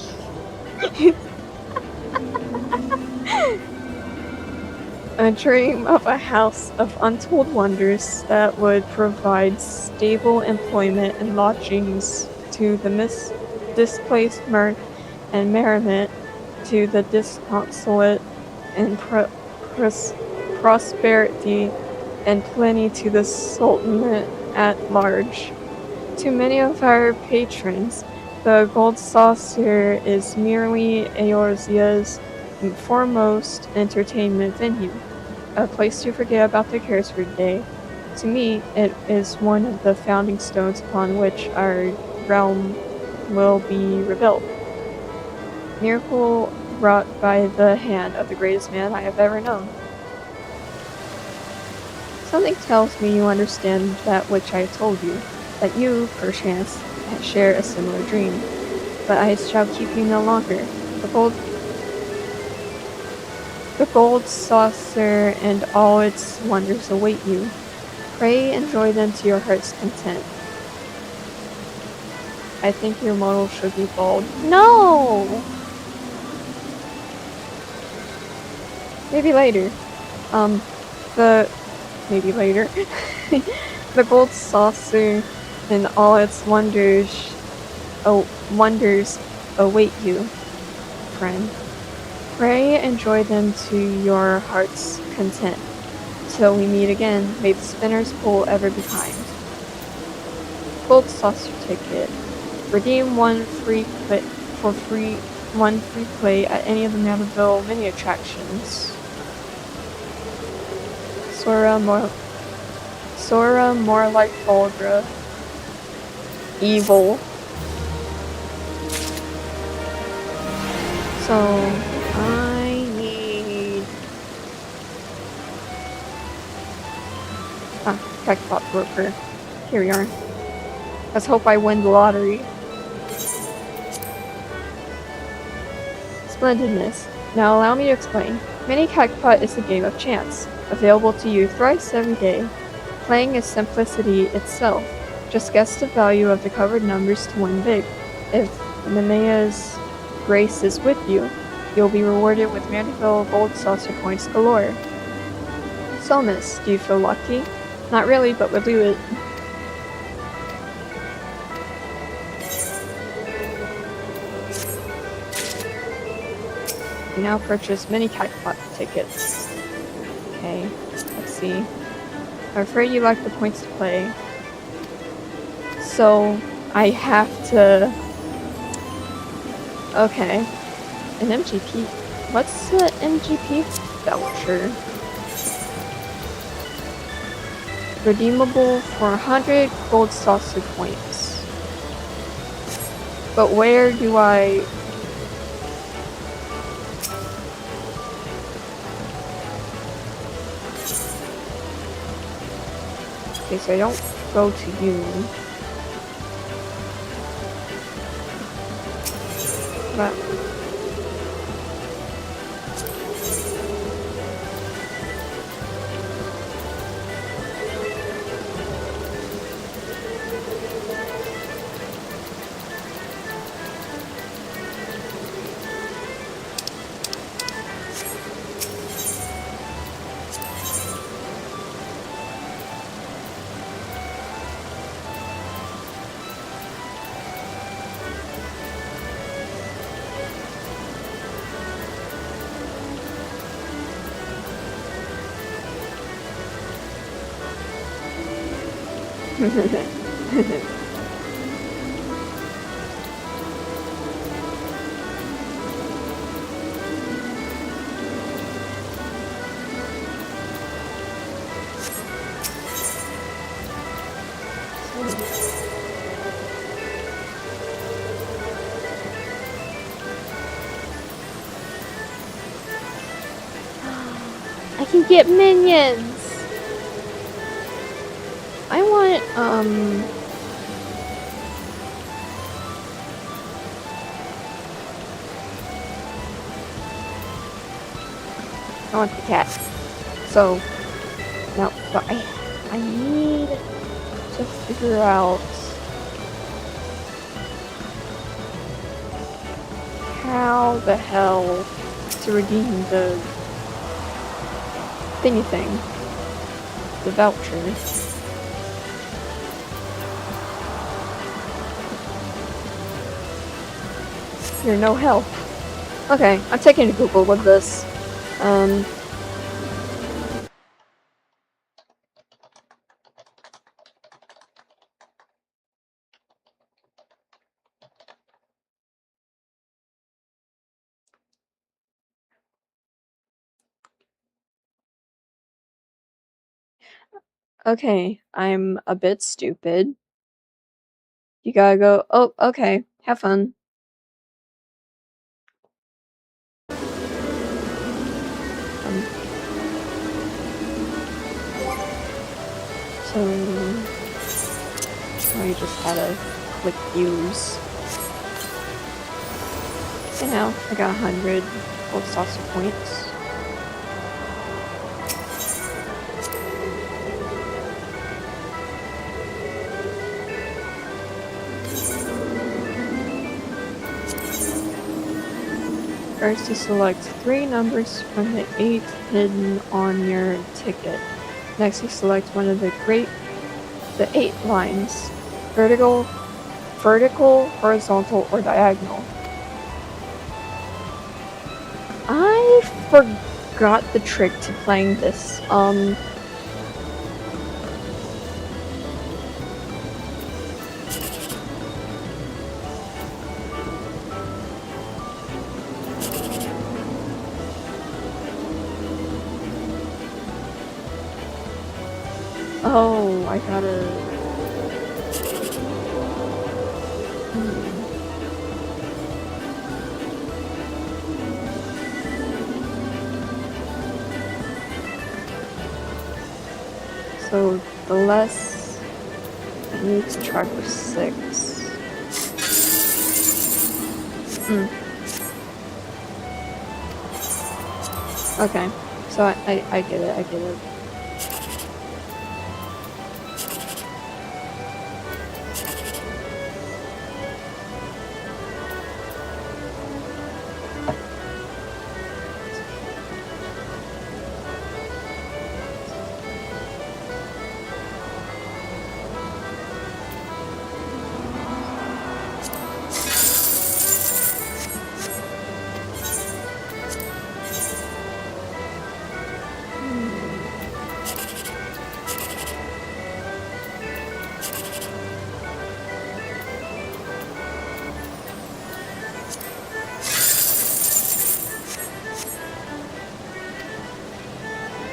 A dream of a house of untold wonders that would provide stable employment and lodgings to the displaced mirth and merriment to the disconsolate, and prosperity and plenty to the Sultanate at large. To many of our patrons, the Gold Saucer is merely Eorzea's foremost entertainment venue, a place to forget about their cares for the day. To me, it is one of the founding stones upon which our realm will be rebuilt. Miracle wrought by the hand of the greatest man I have ever known. Something tells me you understand that which I told you, that you, perchance, share a similar dream. But I shall keep you no longer. The gold saucer and all its wonders await you. Pray enjoy them to your heart's content. I think your model should be bald. No! Maybe later. Maybe later. The gold saucer and all its wonders await you, friend. Pray enjoy them to your heart's content. Till we meet again, may the spinner's pool ever be kind. Gold saucer ticket. Redeem one free play at any of the Mandeville mini attractions. Sora more like Baldra. Evil. So I need Jackpot Broker. Here we are. Let's hope I win the lottery. Splendidness. Now allow me to explain. Mini Jackpot is a game of chance, available to you thrice every day. Playing is simplicity itself. Just guess the value of the covered numbers to win big. If Nemea's grace is with you, you'll be rewarded with Mandeville gold saucer points galore. So, miss, do you feel lucky? Not really, but we'll do it. You now purchase mini Jackpot tickets. Okay, let's see. I'm afraid you like the points to play. So, I have to... Okay. An MGP. What's the MGP voucher? Redeemable for 100 gold saucer points. But where do I... Okay, so I don't go to you. But... can get minions. I want, I want the cat. So, no, but I need to figure out how the hell to redeem the thingy thing. The voucher. You're no help. Okay, I'm taking to Google with this. Okay, I'm a bit stupid. You gotta go. Oh, okay. Have fun. So I just had to click use. And now I got 100 gold saucer points. First, you select 3 numbers from the 8 hidden on your ticket. Next, you select one of the 8 lines: vertical, horizontal, or diagonal. I forgot the trick to playing this. Oh, I gotta... So, the less... I need to try for 6. Okay, so I get it, I get it.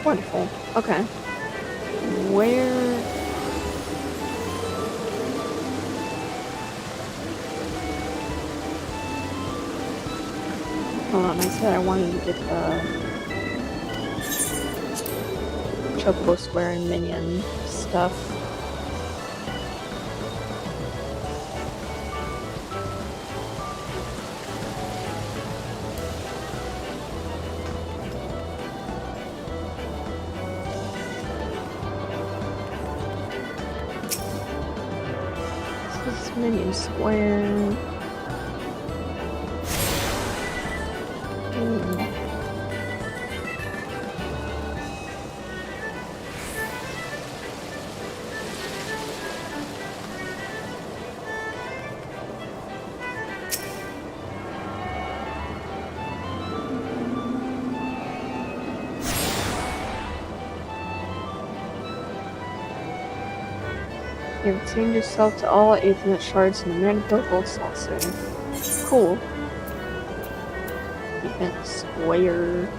Wonderful. Okay. Where... Hold on, I said I wanted to get the Chocobo Square and Minion stuff. This is Minion Square. You've tuned yourself to all infinite shards in the Manipul Gold Saucer. Cool. Event Square.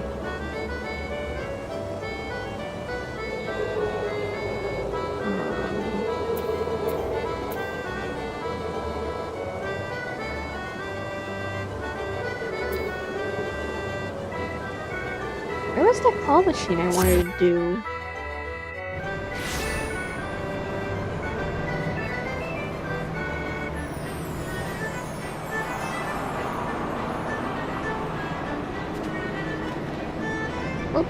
I was that claw machine I wanted to do? Oop.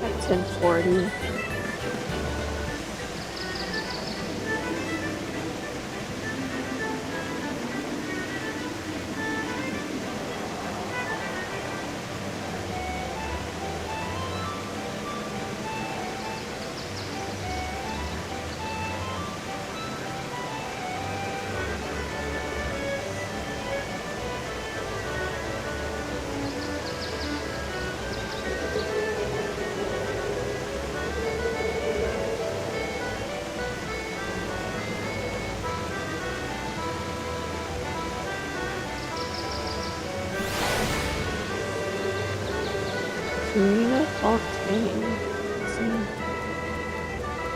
At 10:40.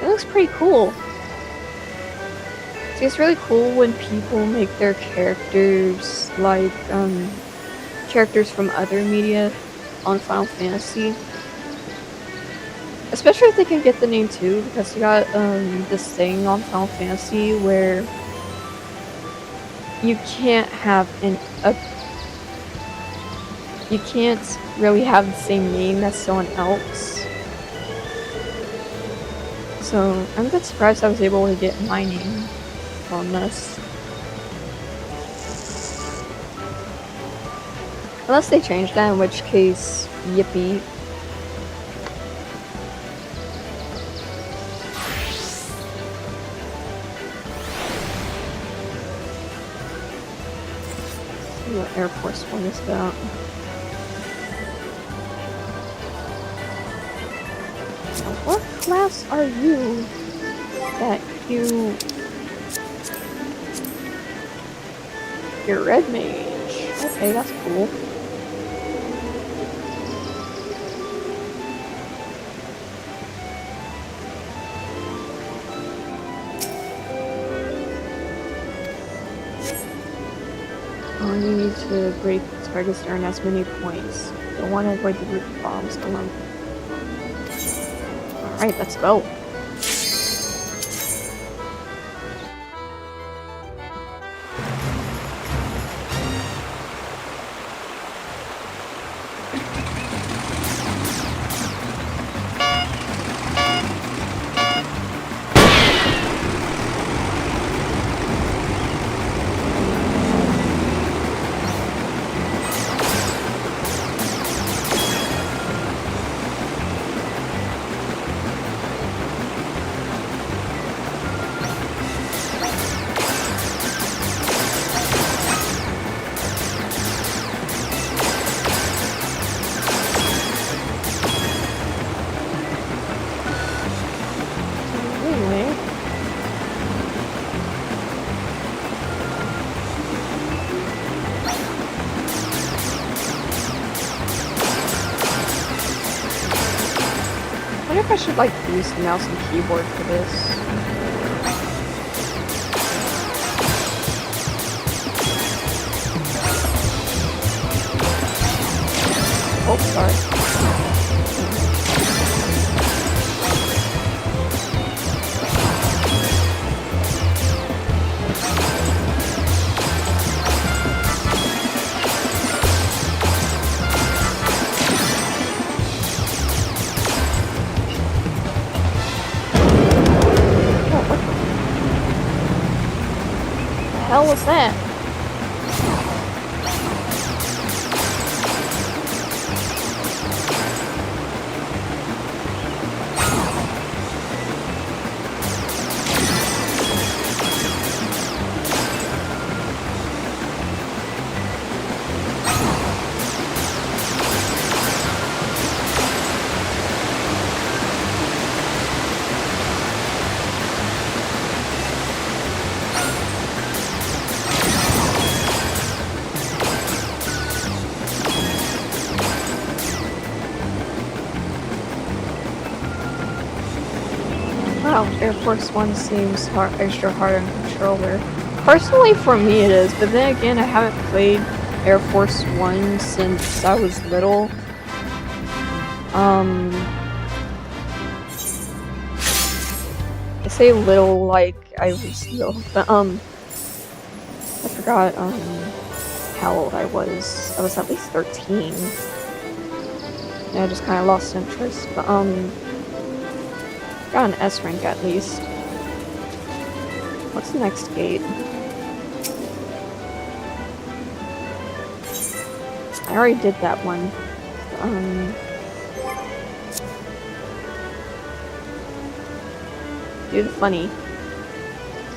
It looks pretty cool. See, it's really cool when people make their characters like characters from other media on Final Fantasy. Especially if they can get the name too, because you got this thing on Final Fantasy where you can't have you can't really have the same name as someone else. So I'm a bit surprised I was able to get my name on this. Unless they changed that, in which case, yippee. See what Air Force One is about. What class are you that you're red mage? Okay, that's cool. Oh, you need to break targets to earn as many points. Don't want to avoid the root bombs. Come on. Alright, let's go. I wonder if I should like use the mouse and keyboard for this. Oh, sorry. What the hell was that? Air Force One seems extra hard on controller. Personally, for me it is, but then again, I haven't played Air Force One since I was little. I say little like I was little, but I forgot how old I was. I was at least 13. And I just kind of lost interest, but got an S rank at least. What's the next gate? I already did that one. Do the funny.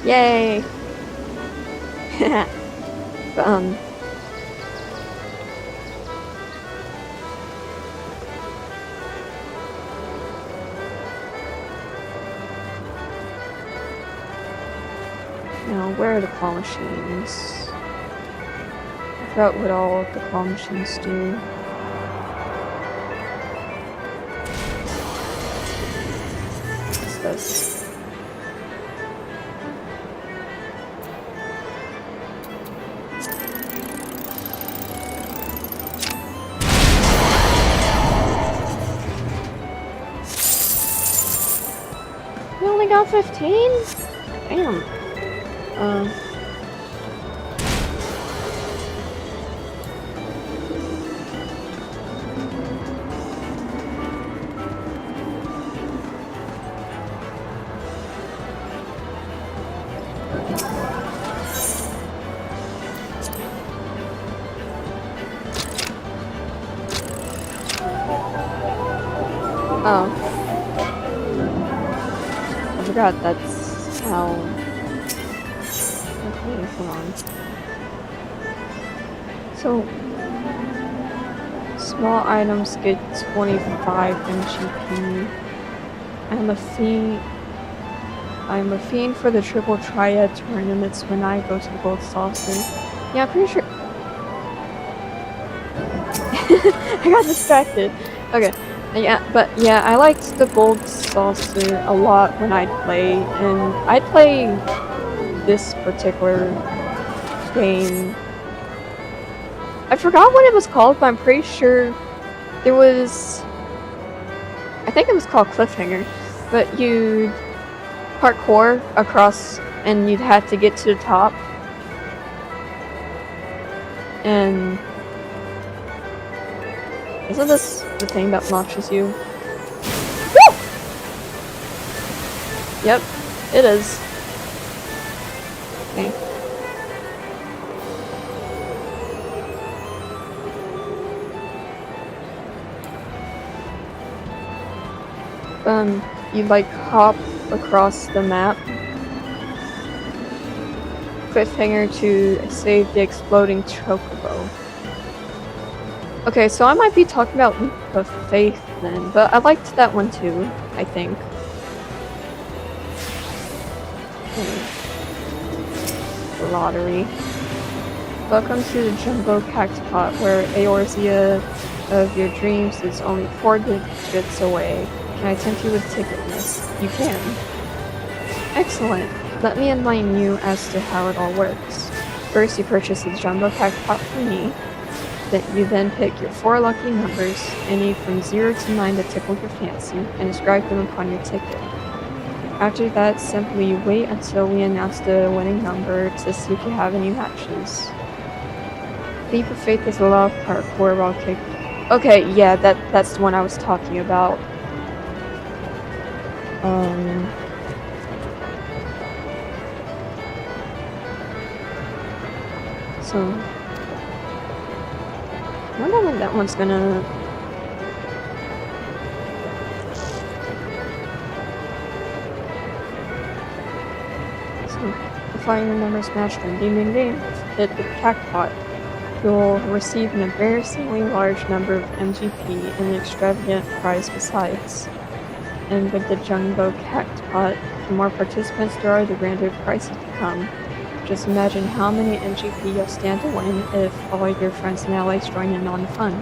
Yay! But now, where are the claw machines? I forgot what all the claw machines do. What's this? We only got 15? Damn. Oh. I forgot that's how... Okay, hold on. So... Small items get 25 MGP. I'm a fiend for the triple triad tournaments when I go to the gold saucer. Yeah, I'm pretty sure... I got distracted. Okay. Yeah, but yeah, I liked the gold saucer a lot when I'd play, and I'd play this particular game. I forgot what it was called, but I'm pretty sure it was... I think it was called Cliffhanger, but you'd parkour across and you'd have to get to the top. And... Isn't this the thing that launches you? Woo! Yep, it is. Okay. You like hop across the map. Cliffhanger to save the exploding chocobo. Okay, so I might be talking about Leap of Faith then, but I liked that one too, I think. The lottery. Welcome to the Jumbo Cactipot, where Eorzea of your dreams is only 4 digits away. Can I tempt you with ticket, miss? You can. Excellent. Let me enlighten you as to how it all works. First, you purchase the Jumbo Cactipot from me. You then pick your 4 lucky numbers, any from 0 to 9 that tickle your fancy, and inscribe them upon your ticket. After that, simply wait until we announce the winning number to see if you have any matches. Leap of Faith is a lot of parkour while kick. Okay, yeah, that's the one I was talking about. So... I wonder when that one's gonna... So, if all your numbers match, then ding ding ding, hit the jackpot. You'll receive an embarrassingly large number of MGP and an extravagant prize besides. And with the Jumbo Cactipot, the more participants there are, the grander prizes become. Just imagine how many MGP you'll stand to win if all your friends and allies join in on the fun.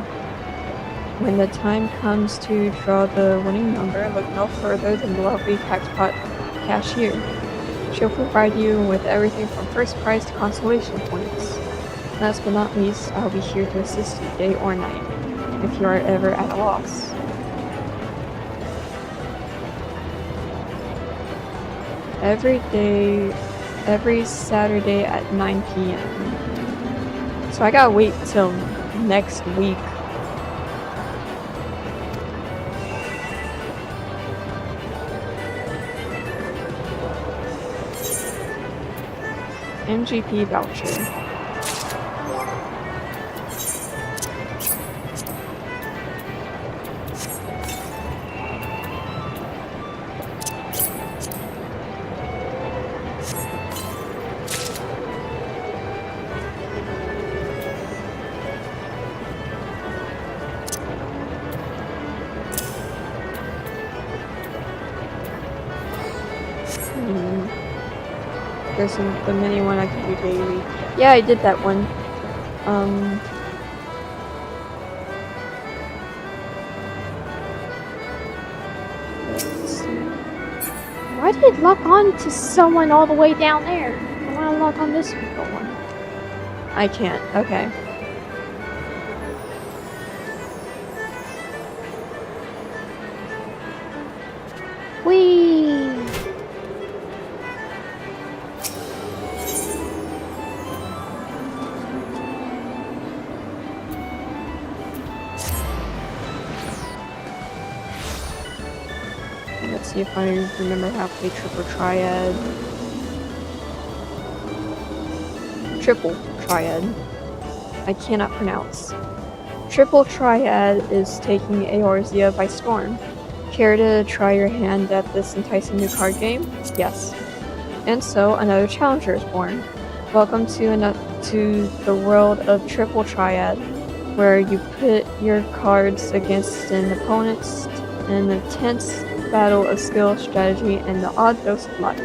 When the time comes to draw the winning number, look no further than the lovely Cactipot cashier. She'll provide you with everything from first prize to consolation points. Last but not least, I'll be here to assist you day or night, if you are ever at a loss. Every Saturday at 9 p.m. So I gotta wait till next week. MGP voucher. There's the mini one I can do daily. Yeah, I did that one. Let's see. Why did it lock on to someone all the way down there? I want to lock on this one. I can't. Okay. Whee! Let's see if I remember how to play triple triad. Triple triad. I cannot pronounce. Triple triad is taking Eorzea by storm. Care to try your hand at this enticing new card game? Yes. And so another challenger is born. Welcome to the world of Triple Triad, where you pit your cards against an opponent's in a tense battle of skill, strategy, and the odd dose of luck.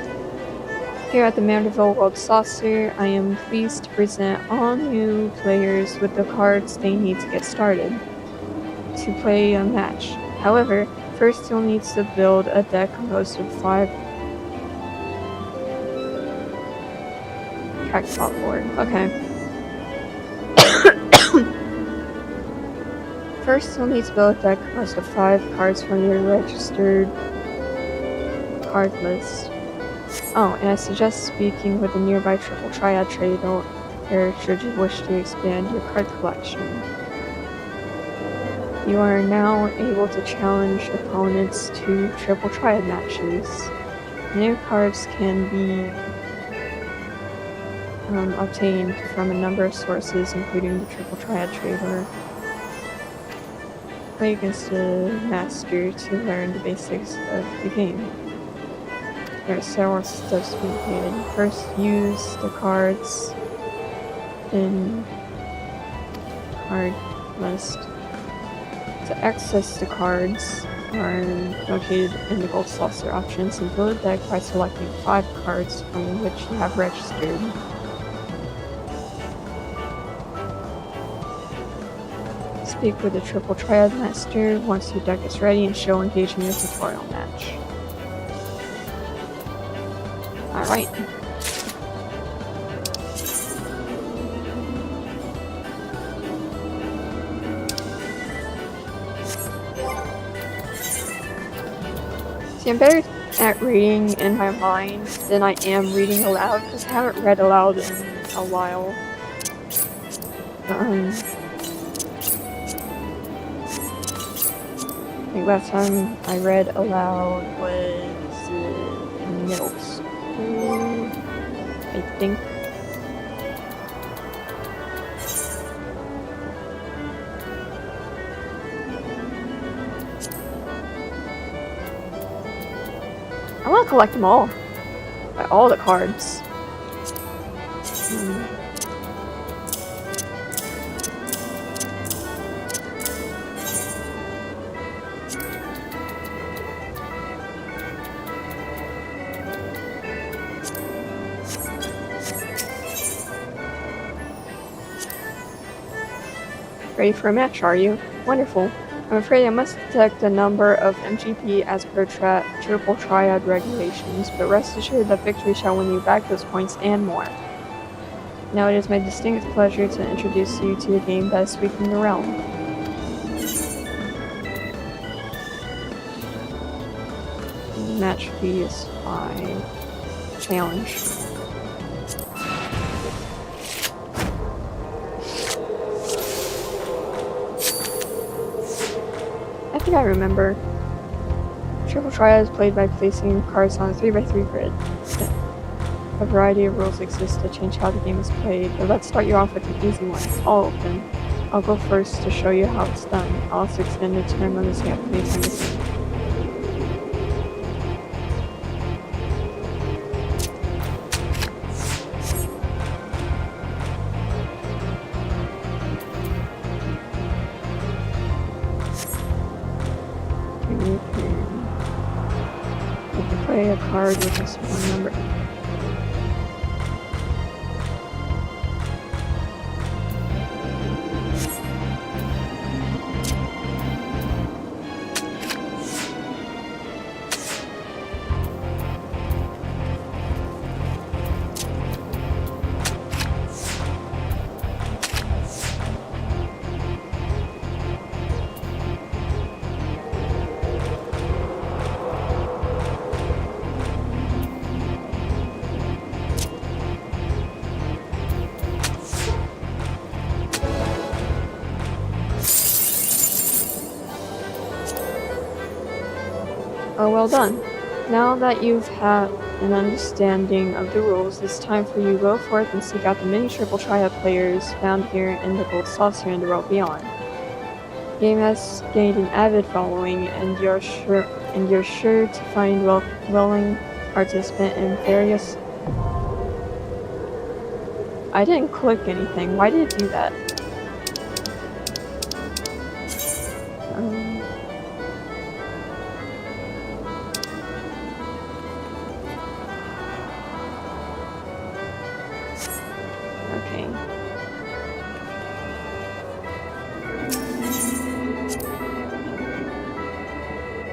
Here at the Mandeville World Saucer, I am pleased to present all new players with the cards they need to get started to play a match. However, first you'll need to build a deck composed of 5 Trackbot board. Okay. First, you'll need to build a deck composed of 5 cards from your registered card list. Oh, and I suggest speaking with a nearby Triple Triad trader should you wish to expand your card collection. You are now able to challenge opponents to Triple Triad matches. New cards can be obtained from a number of sources, including the Triple Triad trader. Play against a master to learn the basics of the game. There are several steps to be completed. First, use the cards in card list. To access the cards are located in the Gold Saucer options, and build a deck by selecting 5 cards from which you have registered. Speak with the Triple Triad Master once your deck is ready and she'll engage in your tutorial match. Alright. See, I'm better at reading in my mind than I am reading aloud, because I haven't read aloud in a while. I think last time I read aloud was middle school, I think. I want to collect them all. All the cards. Ready for a match, are you? Wonderful. I'm afraid I must detect a number of MGP as per triple triad regulations, but rest assured that victory shall win you back those points and more. Now it is my distinct pleasure to introduce you to the game that is sweeping the realm. Match fee is 5. Challenge. I think I remember. Triple Triad is played by placing cards on a 3x3 grid. A variety of rules exist to change how the game is played, but let's start you off with an easy one. All open. I'll go first to show you how it's done. I'll also extend the turn on this hand anytime you see. You can play a card with a certain number. Oh, well done. Now that you've had an understanding of the rules, it's time for you to go forth and seek out the many triple triad players found here in the Gold Saucer and the world beyond. The game has gained an avid following, and you're sure to find willing participant in various. I didn't click anything. Why did it do that? Okay.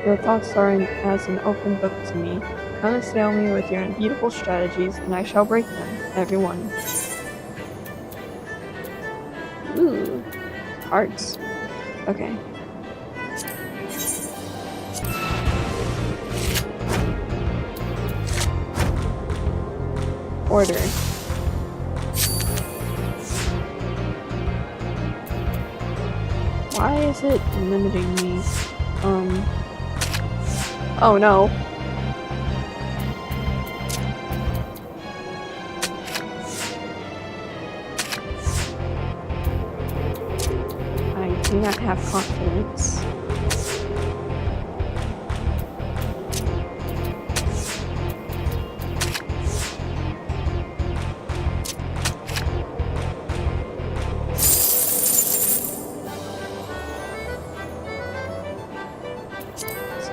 Your thoughts are as an open book to me. Come assail me with your unbeatable strategies, and I shall break them, everyone. Ooh, cards. Okay. Order. Why is it limiting me? Oh no. I do not have confidence.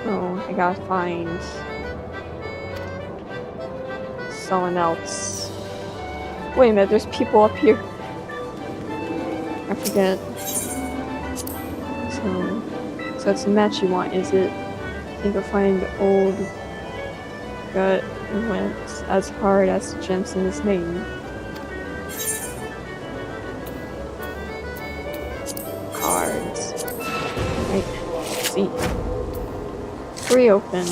So I gotta find someone else. Wait a minute, there's people up here. I forget. So it's a match you want, is it? I think I'll find old gut and went as hard as the gems in his name. Cards. Right. Let's see. 3 open.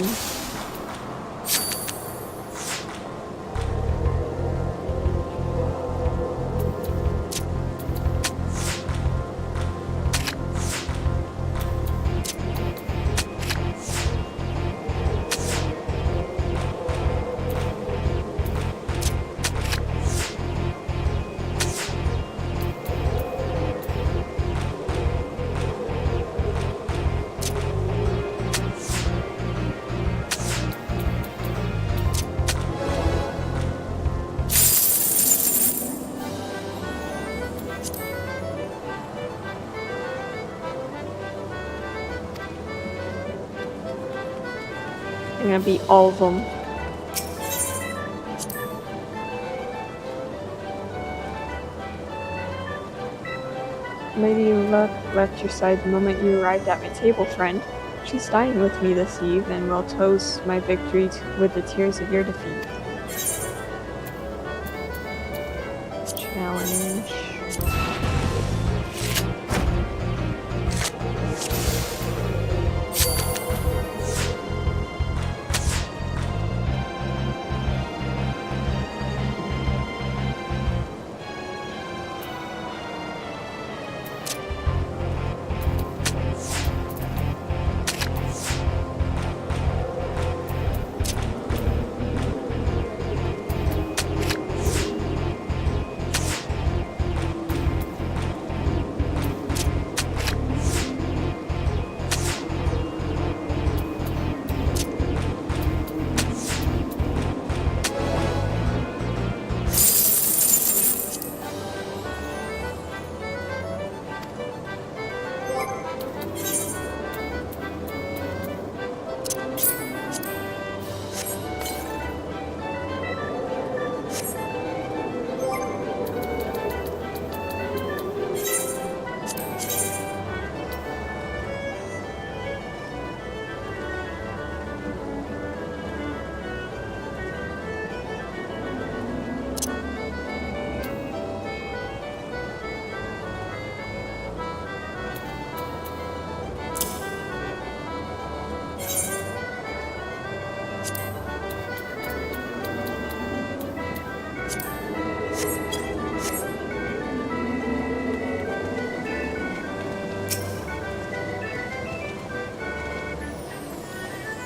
I'm gonna beat all of them. Lady Luck left your side the moment you arrived at my table, friend. She's dining with me this eve and will toast my victory with the tears of your defeat. Challenge.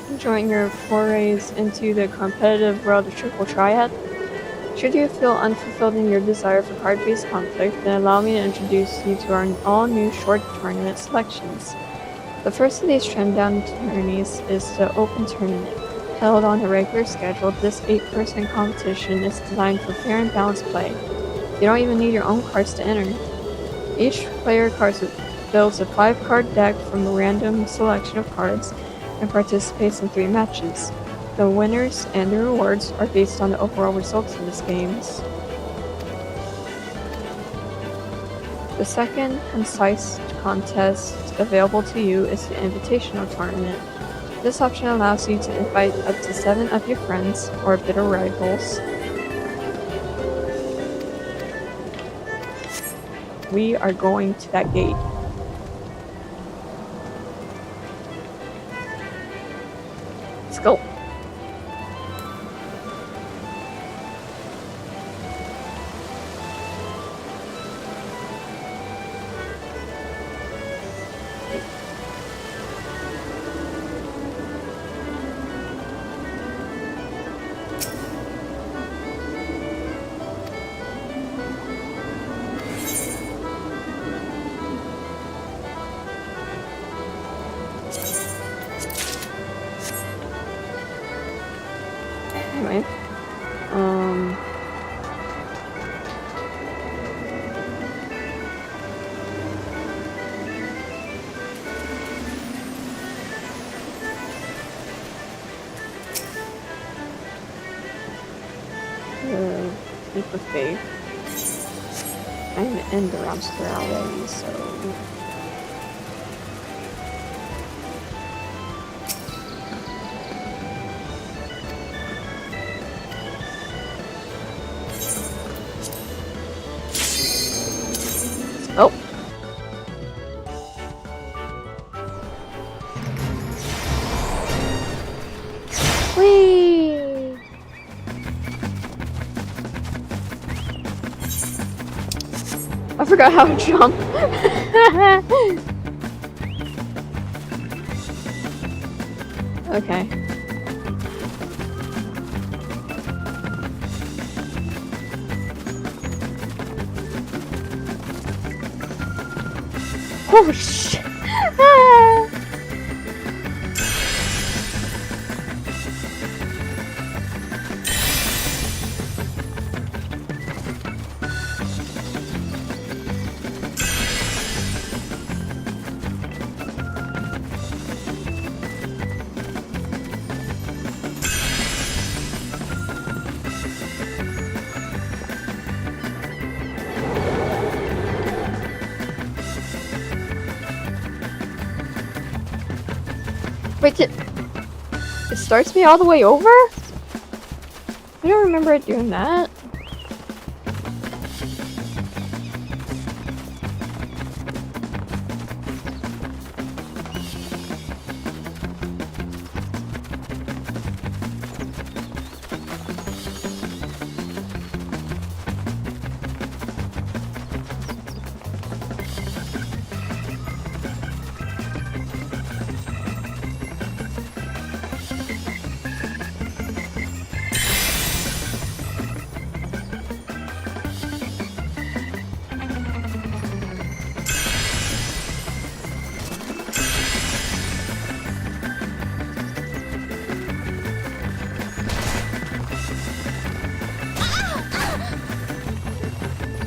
Enjoying your forays into the competitive world of Triple Triad? Should you feel unfulfilled in your desire for card-based conflict, then allow me to introduce you to our all-new short tournament selections. The first of these trimmed-down tourneys is the Open Tournament. Held on a regular schedule, this 8-person competition is designed for fair and balanced play. You don't even need your own cards to enter. Each player builds a 5-card deck from a random selection of cards and participates in 3 matches. The winners and the rewards are based on the overall results of these games. The second concise contest available to you is the Invitational Tournament. This option allows you to invite up to 7 of your friends or bitter rivals. We are going to that gate. Let's go. Anyway, Leap of Faith. I'm gonna end the round square already, so. Oh! Whee! I forgot how to jump. Okay. Oh shit! Ah! Wait, it starts me all the way over? I don't remember it doing that.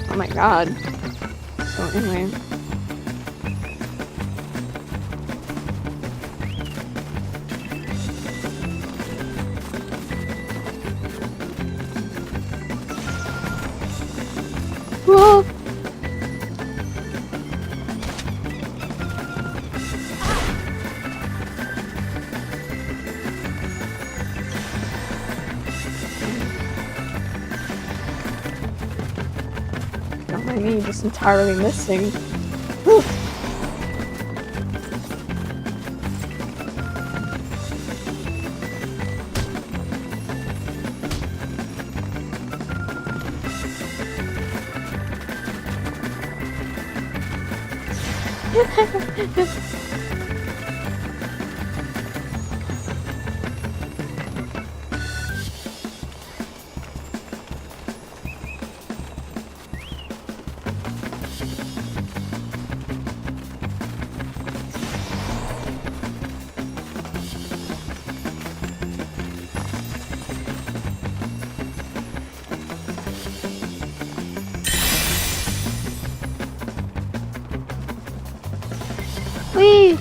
Oh my god. So anyway. Whoa! Not my knee, just entirely missing. Whew. Whee!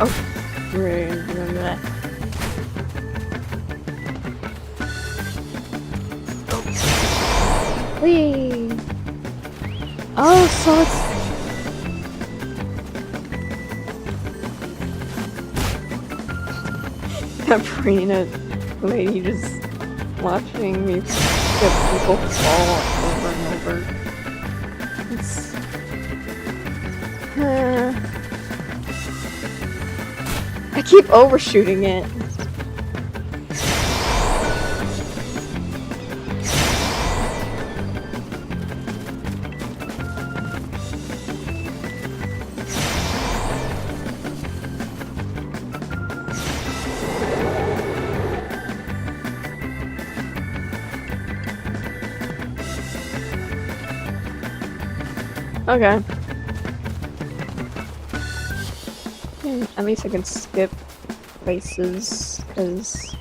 Oh, remember that. Whee! Oh, so it's... that Brina lady just watching me get people fall over and over. It's... I keep overshooting it. Okay. At least I can skip places, because...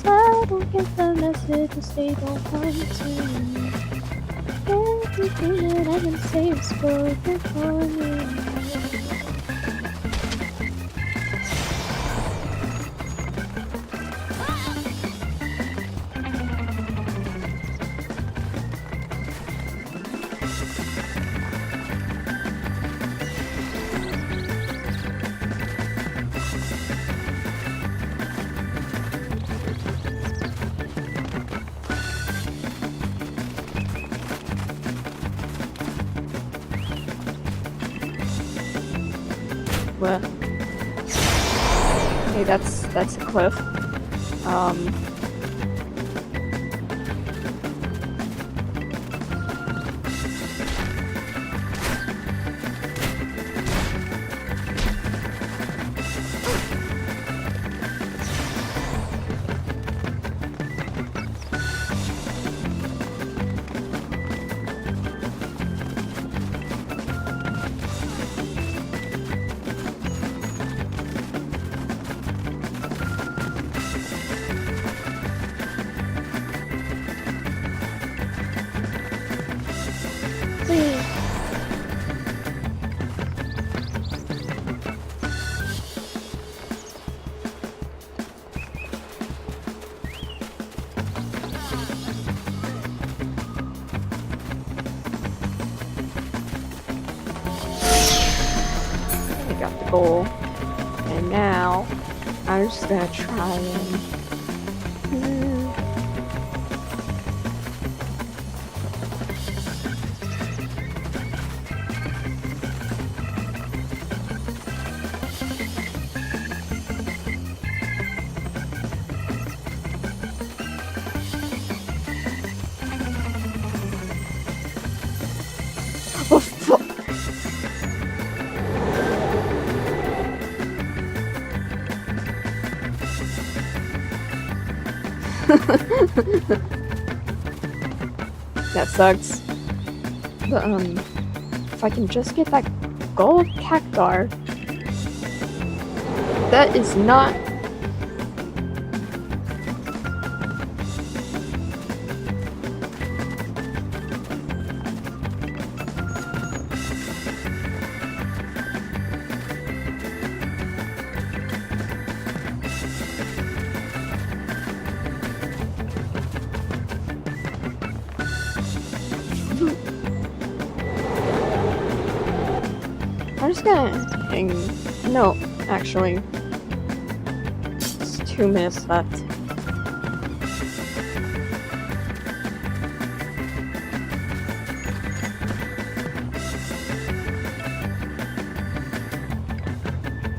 I don't get the messages, they don't come to me. Everything that I can say is spoken for me. What? Okay, that's a cliff. full. And now, I'm just gonna try and... Oh, fuck. That sucks. But, if I can just get that gold cactar, that is not... I'm just gonna hang... No, actually. It's 2 minutes left.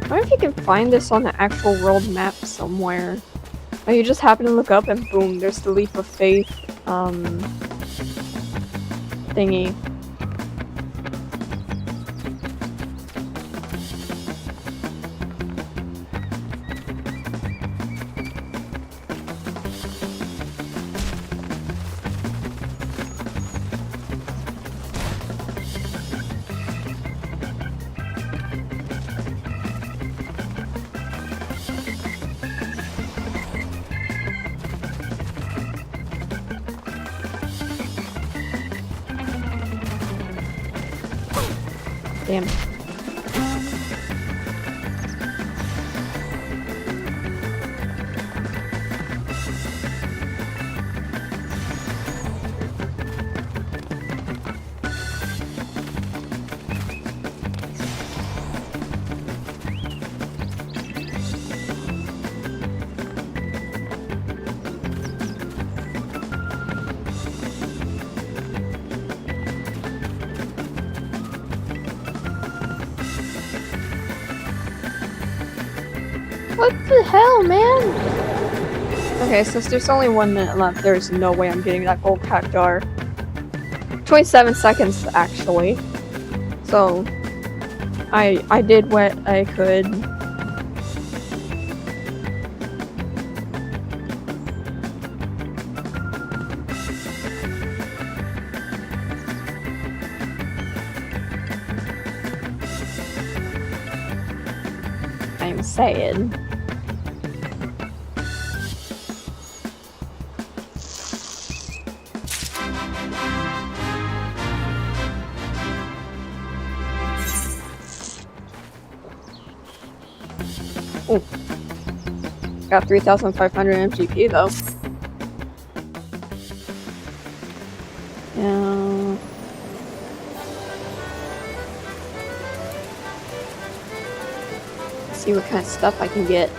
I wonder if you can find this on the actual world map somewhere. Like you just happen to look up and boom, there's the leap of faith, thingy. Damn. What the hell, man? Okay, since there's only 1 minute left, there's no way I'm getting that gold cactar. 27 seconds, actually. So, I did what I could. I'm saying. Oh, got 3,500 MGP though. Yeah. See what kind of stuff I can get.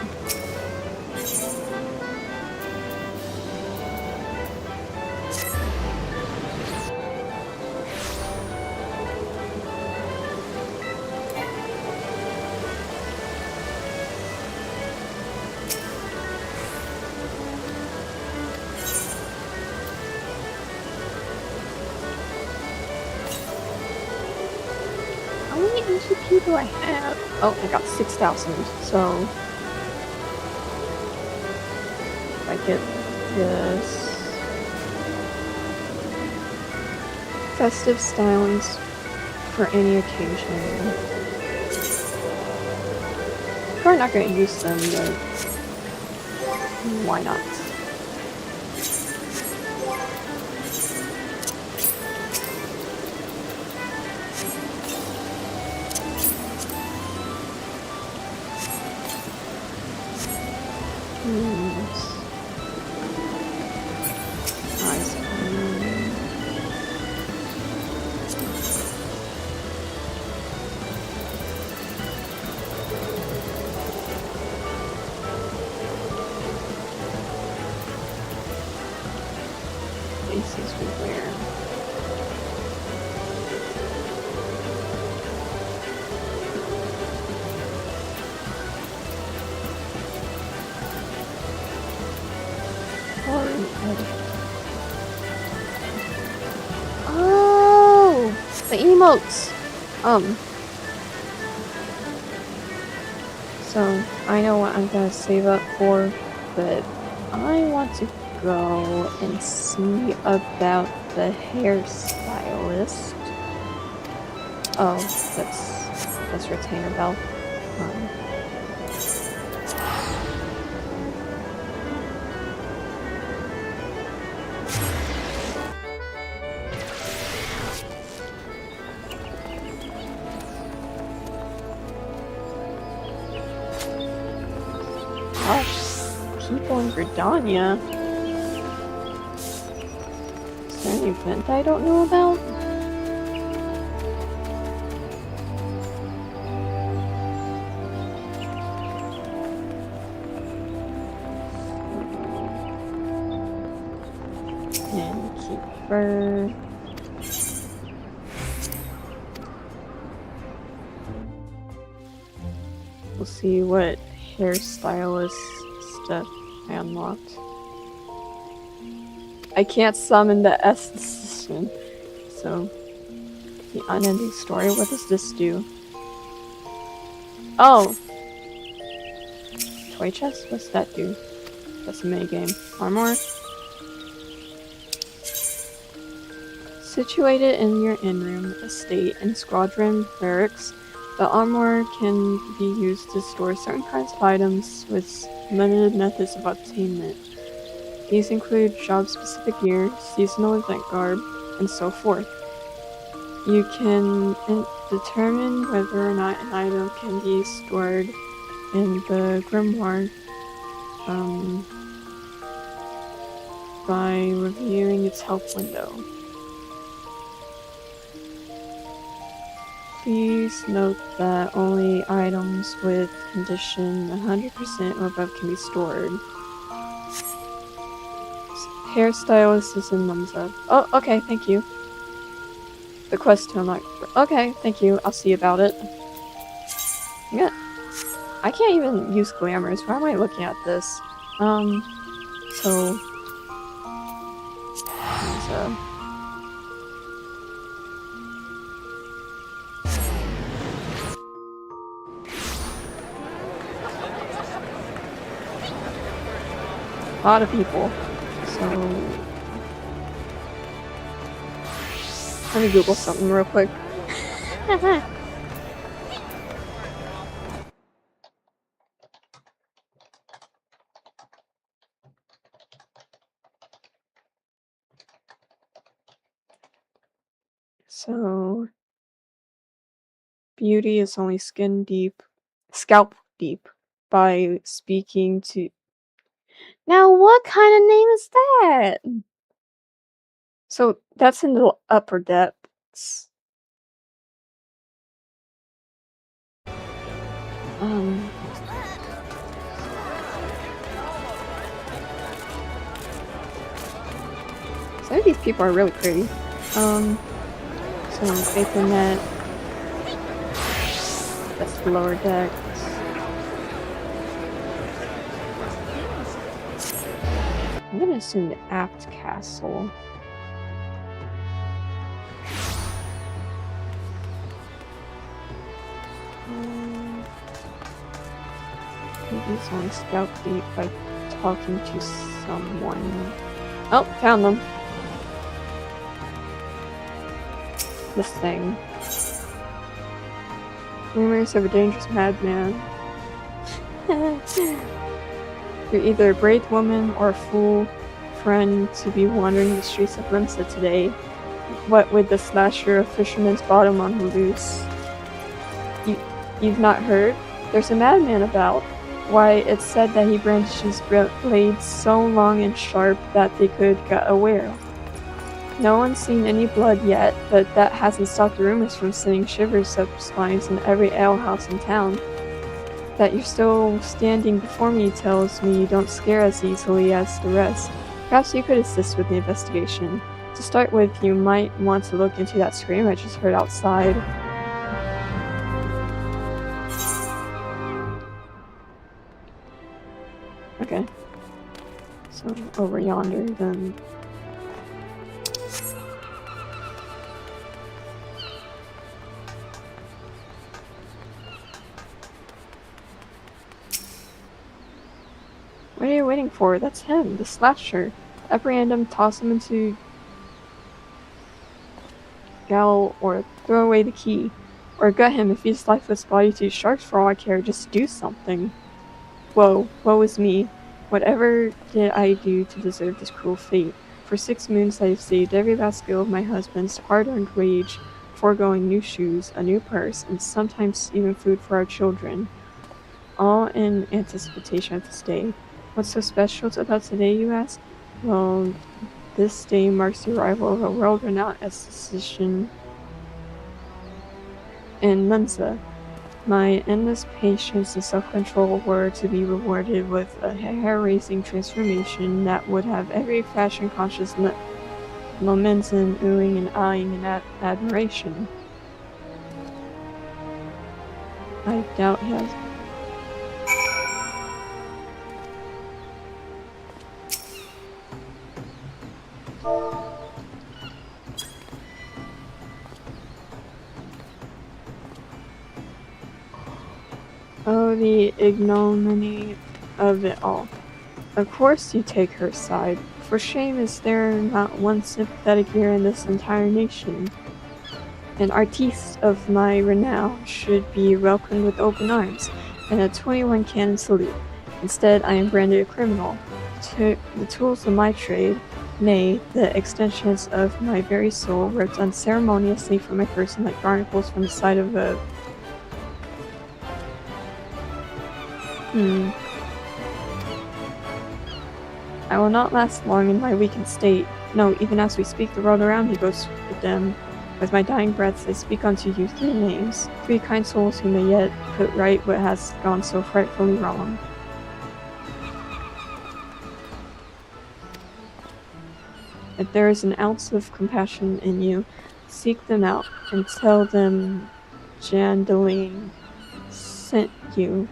How many MCP do I have? Oh, I got 6,000. So if I get this festive stylings for any occasion. Probably not gonna use them, but why not? Nice. items we wear. Oh, the emotes. So I know what I'm gonna save up for, but I want to go and see about the hairstylist. Oh, that's retainer bell. Gosh, people in Gridania. Is there an event I don't know about? Innkeeper. We'll see what hairstylist stuff I unlocked. I can't summon the assistant, so the unending story. What does this do? Oh, toy chest. What's that do? That's a minigame. Armor. Situated in your in-room, estate, and squadron barracks, the armor can be used to store certain kinds of items with limited methods of obtainment. These include job-specific gear, seasonal event garb, and so forth. You can determine whether or not an item can be stored in the grimoire by reviewing its help window. Please note that only items with condition 100% or above can be stored. Hairstylist is in thumbs up. Oh, okay, thank you. The quest to unlock. Okay, thank you. I'll see about it. Yeah, I can't even use glamours. Why am I looking at this? So. A lot of people. So. Let me Google something real quick. So, beauty is only scalp deep by speaking to. Now, what kind of name is that? So that's in the upper depths. Some of these people are really pretty. So open that. That's the lower decks. I'm gonna assume the Apt Castle. Maybe it's only scout deep by talking to someone. Oh, found them. This thing. Rumors of a dangerous madman. You're either a brave woman or a fool friend to be wandering the streets of Rimsa today. What with the slasher of Fisherman's Bottom on the loose. You've not heard? There's a madman about. Why, it's said that he brandishes blades so long and sharp that they could get aware. No one's seen any blood yet, but that hasn't stopped the rumors from sending shivers up spines in every alehouse in town. That you're still standing before me tells me you don't scare as easily as the rest. Perhaps you could assist with the investigation. To start with, you might want to look into that scream I just heard outside. Okay. So, over yonder, then. What are you waiting for? That's him, the slasher. Apprehend him, toss him into gaol, or throw away the key. Or gut him if he's lifeless body to sharks for all I care. Just do something. Whoa, woe is me. Whatever did I do to deserve this cruel fate? For 6 moons I have saved every last bill of my husband's hard-earned wage, foregoing new shoes, a new purse, and sometimes even food for our children. All in anticipation of this day. What's so special about today, you ask? Well, this day marks the arrival of a world-renowned esthetician in Mensa. My endless patience and self-control were to be rewarded with a hair-raising transformation that would have every fashion-conscious momentum oohing and eyeing in admiration. I doubt he has. Oh, the ignominy of it all. Of course you take her side. For shame is there not one sympathetic ear in this entire nation. An artiste of my renown should be welcomed with open arms and a 21 cannon salute. Instead, I am branded a criminal. The tools of my trade, nay, the extensions of my very soul, ripped unceremoniously from my person like barnacles from the side of a I will not last long in my weakened state. No, even as we speak, the world around me goes dim. With my dying breaths, I speak unto you 3 names, 3 kind souls who may yet put right what has gone so frightfully wrong. If there is an ounce of compassion in you, seek them out and tell them Jandaline sent you.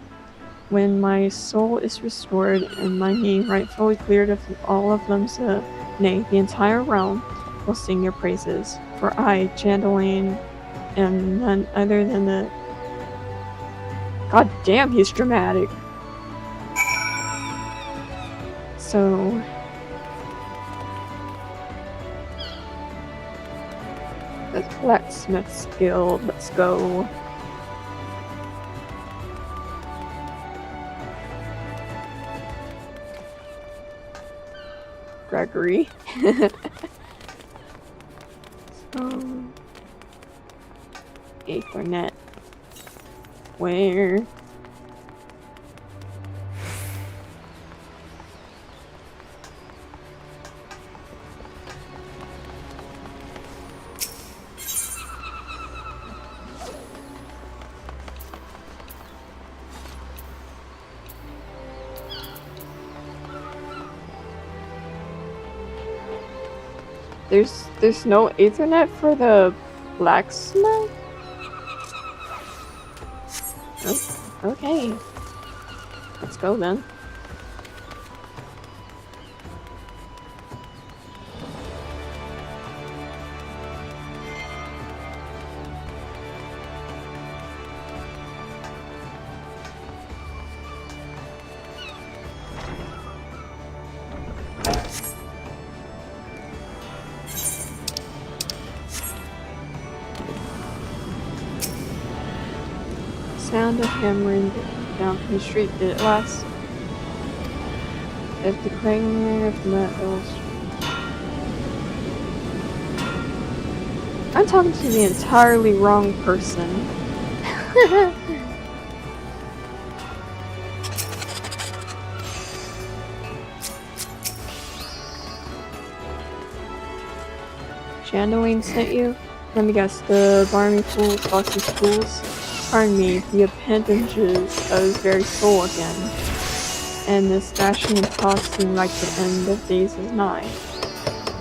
When my soul is restored and my name rightfully cleared of all of Lemsa, nay, the entire realm, will sing your praises. For I, Jandaline, am none other than the... God damn, he's dramatic. So... the Blacksmith's Guild, let's go. Gregory. So, Ethernet. Where? There's no Ethernet for the blacksmith? Oh, okay. Let's go then. Sound of hammering down from the street. Did it last? If the clanging of metals. I'm talking to the entirely wrong person. Jandaline sent you? Let me guess, the barmy fools, bossy fools? Pardon me, the appendages of his very soul again. And this dashing and tossing like the end of days is nigh.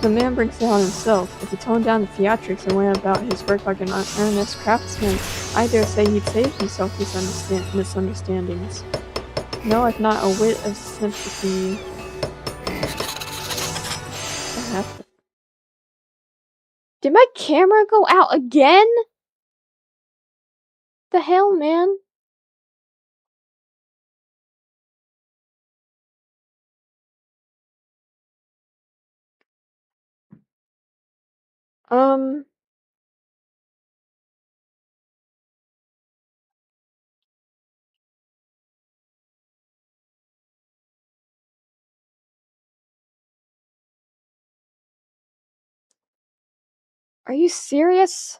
The man brings it on himself. If he toned down the theatrics and went about his work like an earnest craftsman, I dare say he'd save himself these misunderstandings. No, I've not a whit of sympathy. What happened? Did my camera go out again? The hell, man? Are you serious?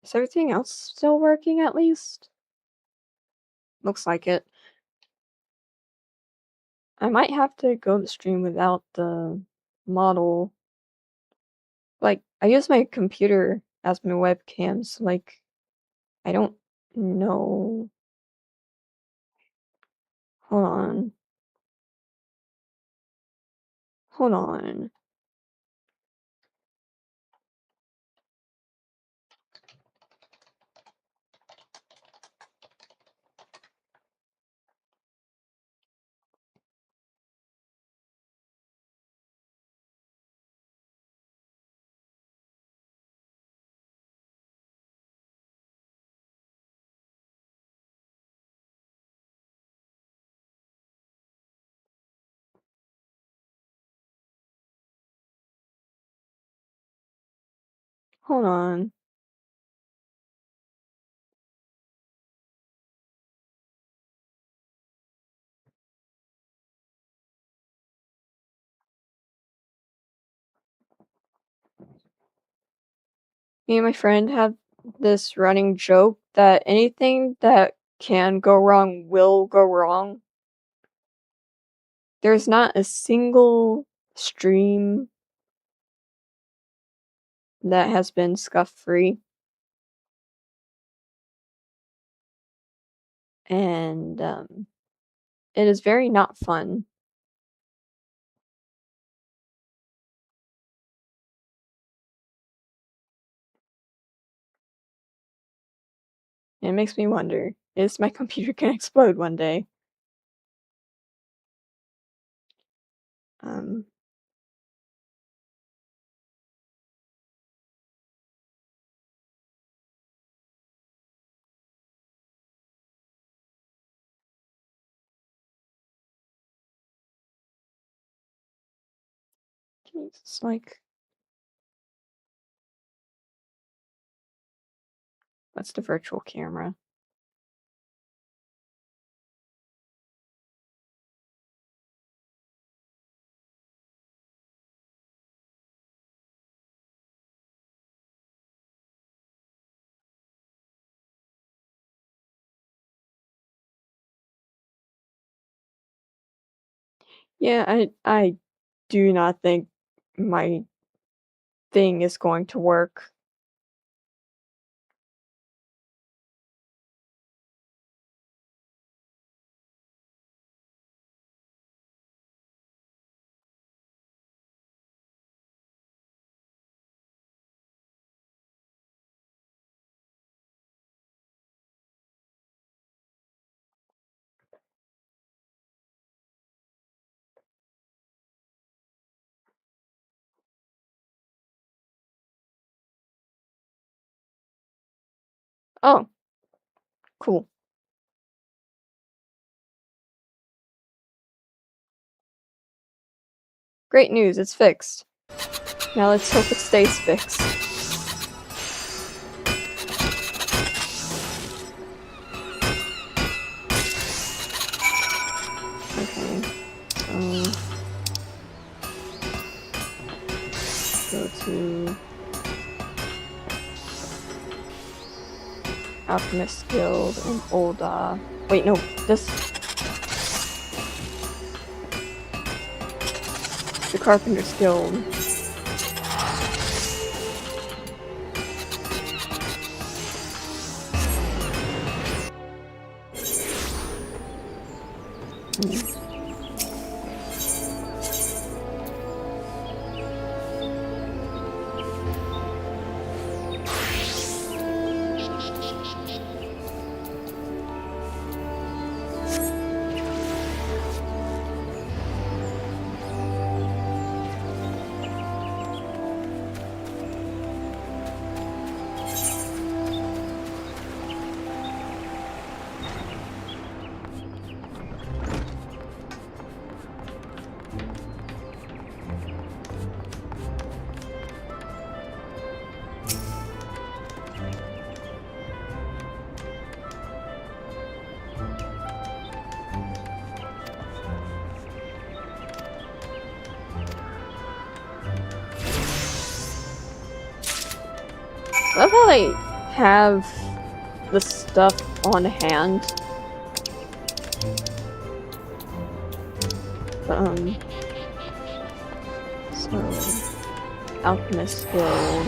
Is everything else Still working at least? looks like it? I might have to go to stream without the model. Like, I use my computer as my webcam, so like, I don't know. Hold on. Hold on. Hold on. Me and my friend have this running joke that anything that can go wrong will go wrong. There's not a single stream that has been scuff-free. And it is very not fun. It makes me wonder, is my computer gonna explode one day? Um, Jesus, like, what's the virtual camera? Yeah, I do not think my thing is going to work. Oh, cool. Great news, it's fixed. Now let's hope it stays fixed. Okay. Go to Alchemist Guild and old wait, no, this the Carpenter's Guild. love how they have the stuff on hand. So Alchemist Guild.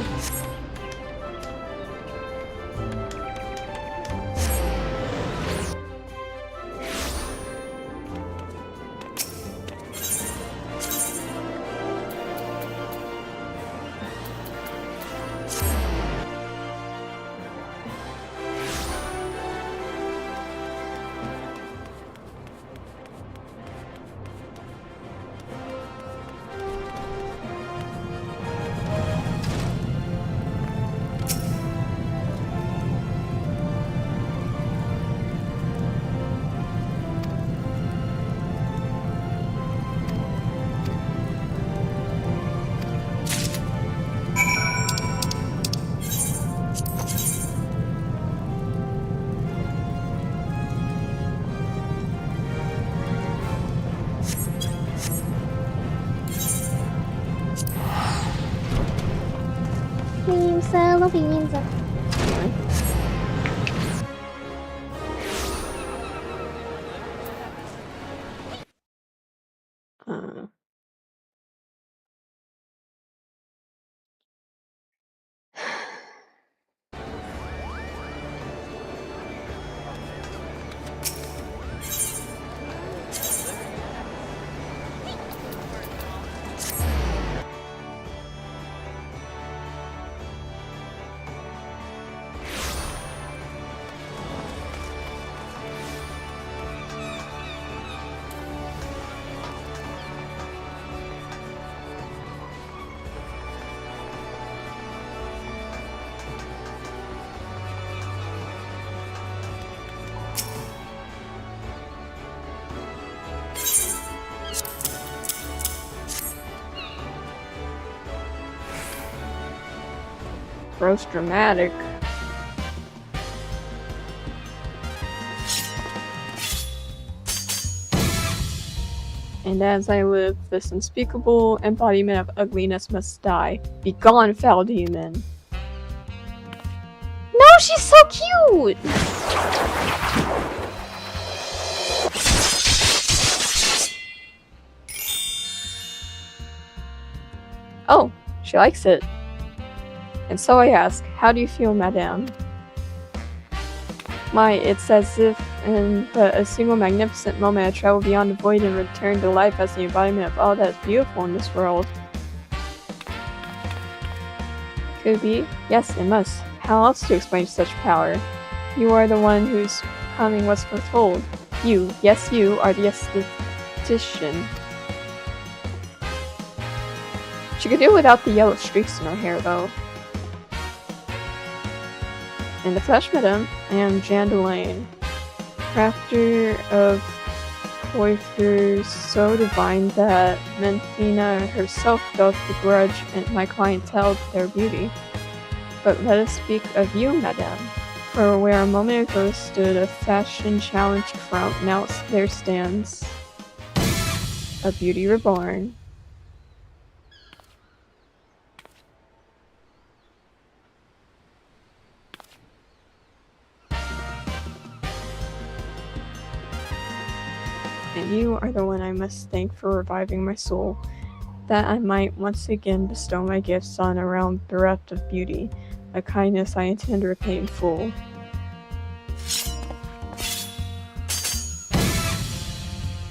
Pizza. Gross dramatic. And as I live, this unspeakable embodiment of ugliness must die. Begone, foul demon! No, she's so cute! Oh, she likes it. And so I ask, how do you feel, madame? My, it's as if in but a single magnificent moment I travel beyond the void and return to life as the embodiment of all that is beautiful in this world. Could it be? Yes, it must. How else to explain such power? You are the one whose coming was foretold. You, yes you, are the esthetician. She could do without the yellow streaks in her hair, though. In the flesh, madame, I am Jean Delane, crafter of coiffures so divine that Menthina herself doth begrudge my clientele their beauty. But let us speak of you, madame, for where a moment ago stood a fashion-challenged front, now there stands a beauty reborn. And you are the one I must thank for reviving my soul, that I might once again bestow my gifts on a realm bereft of beauty, a kindness I intend to repay in full.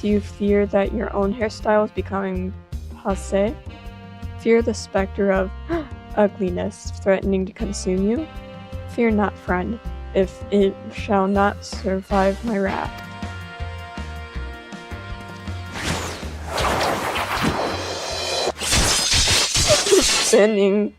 Do you fear that your own hairstyle is becoming passé? Fear the specter of ugliness threatening to consume you? Fear not, friend, if it shall not survive my wrath. Spinning.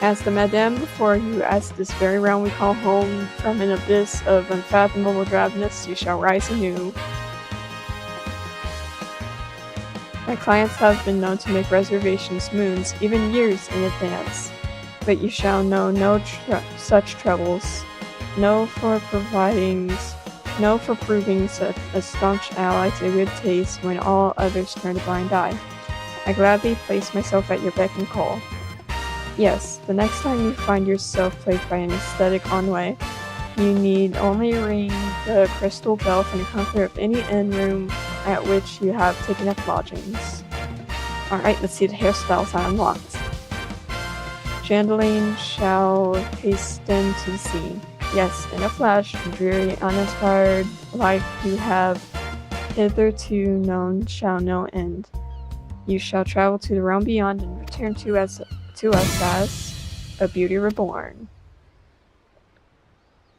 As the madame before you, as this very realm we call home, from an abyss of unfathomable drabness you shall rise anew. My clients have been known to make reservations moons, even years in advance. but you shall know no such troubles. No for proving such a staunch ally to good taste when all others turn a blind eye. I gladly place myself at your beck and call. Yes, the next time you find yourself plagued by an aesthetic ennui, you need only ring the crystal bell from the comfort of any inn room at which you have taken up lodgings. Alright, let's see the hairstyles I unlocked. Chandeline shall hasten to the scene. Yes, in a flash, the dreary, uninspired life you have hitherto known shall no end. You shall travel to the realm beyond and return to us as a beauty reborn.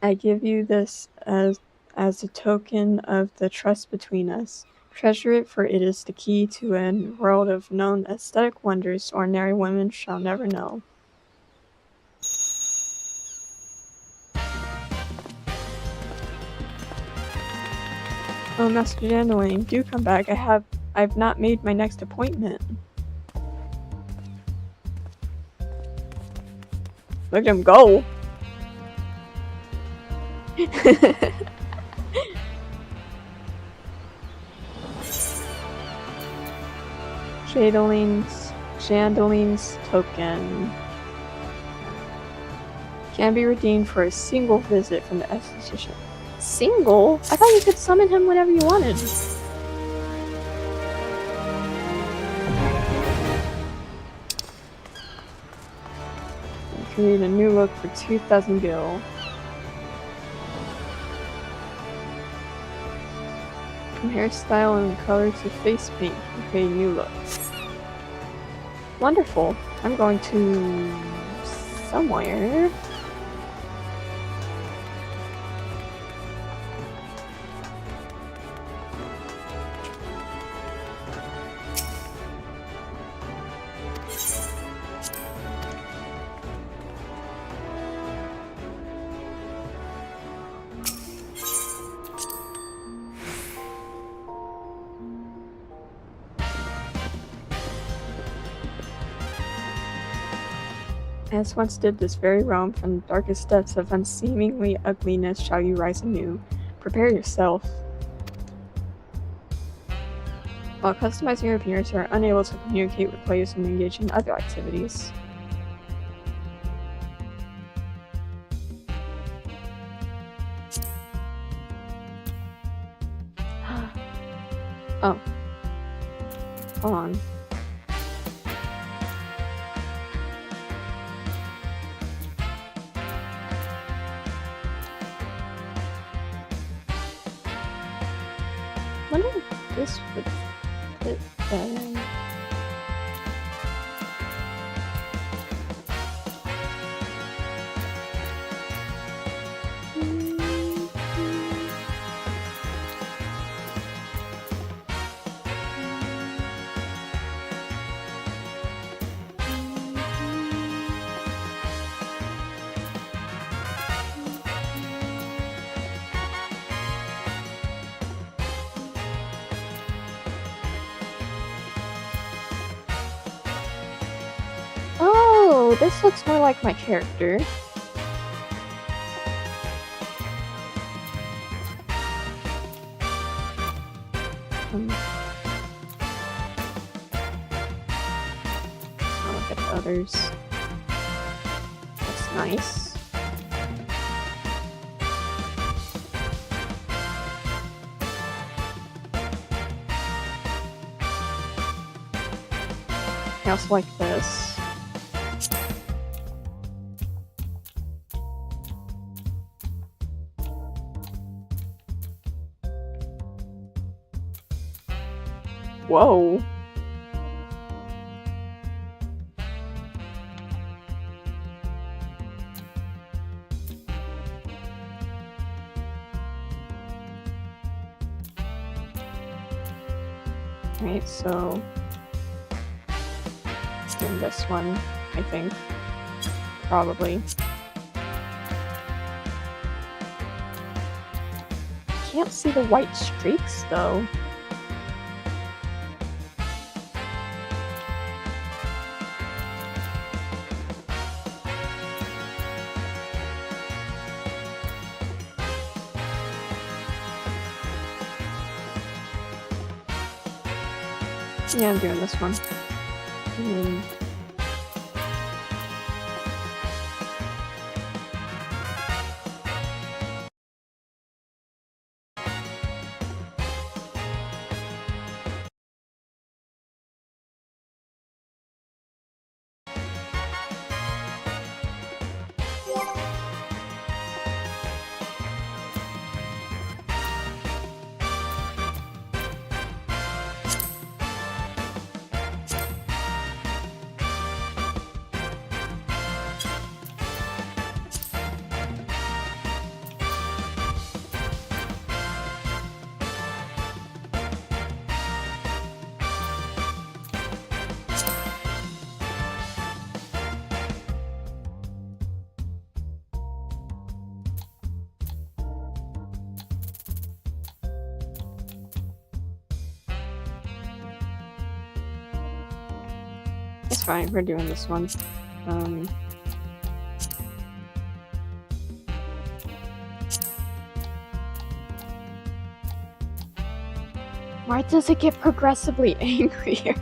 I give you this as a token of the trust between us. Treasure it, for it is the key to a world of known aesthetic wonders ordinary women shall never know. Oh, Master Chandeline, do come back. I've not made my next appointment. Look at him go! Chandeline's token can be redeemed for a single visit from the esthetician. Single? I thought you could summon him whenever you wanted. Create a new look for 2,000 gil. From hairstyle and color to face paint, create a new look. Wonderful. I'm going to somewhere. As once did this very realm, from the darkest depths of unseemly ugliness shall you rise anew. Prepare yourself. While customizing your appearance, you are unable to communicate with players and engage in other activities. Oh. Hold on. I wonder if this would fit better. Oh, this looks more like my character. I'll look at the others. That's nice. I also like this. Whoa. Alright, so in this one, I think. Probably. Can't see the white streaks though. Yeah, I'm doing this one. It's fine, we're doing this one. Why does it get progressively angrier?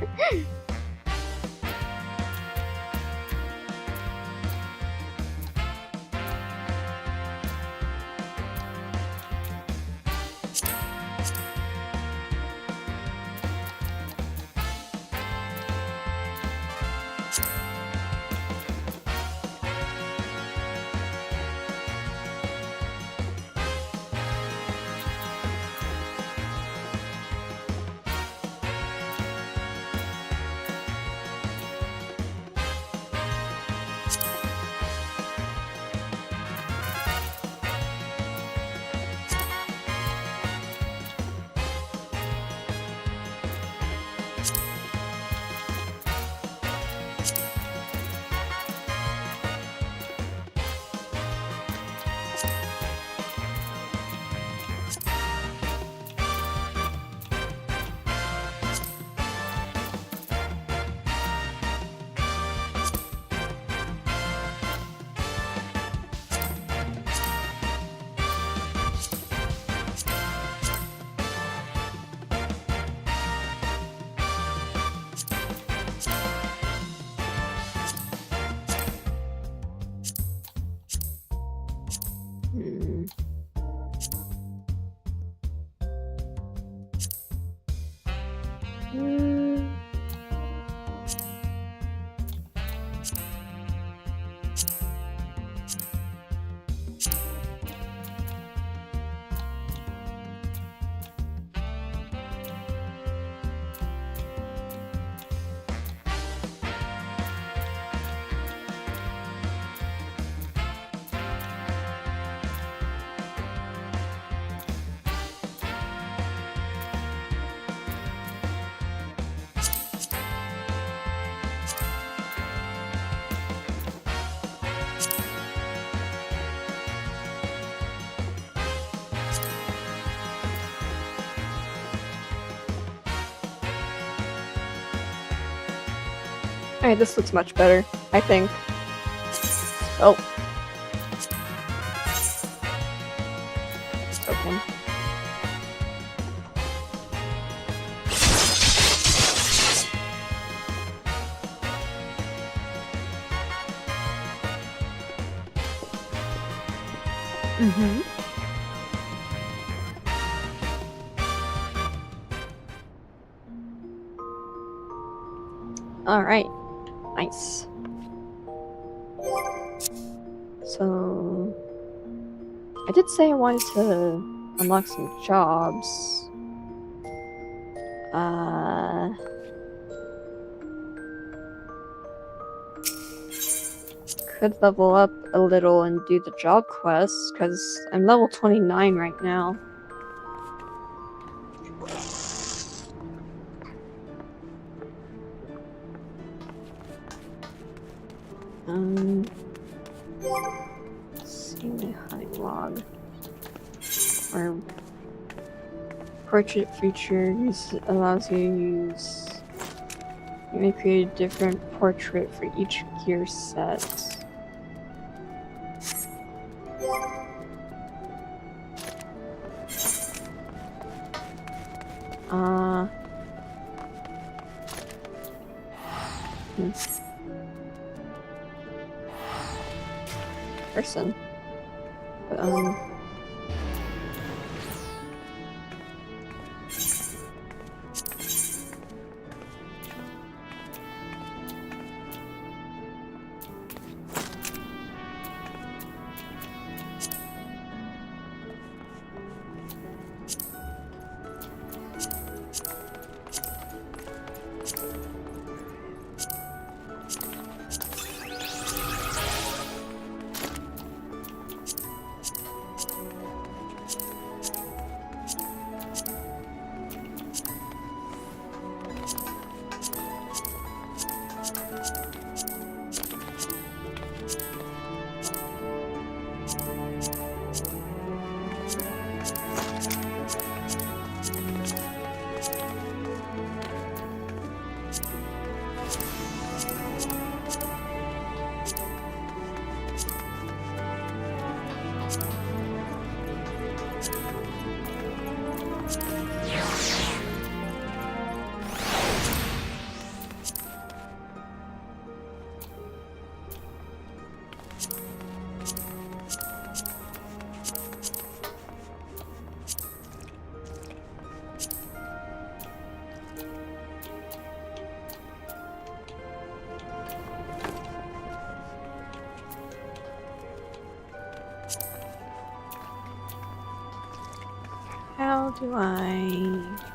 Alright, this looks much better, I think. Oh. Open. Alright. Nice. So, I did say I wanted to unlock some jobs. Could level up a little and do the job quest, because I'm level 29 right now. Let's see my hunting log. Or portrait features allows you to use. You may create a different portrait for each gear set. person. But, how do I...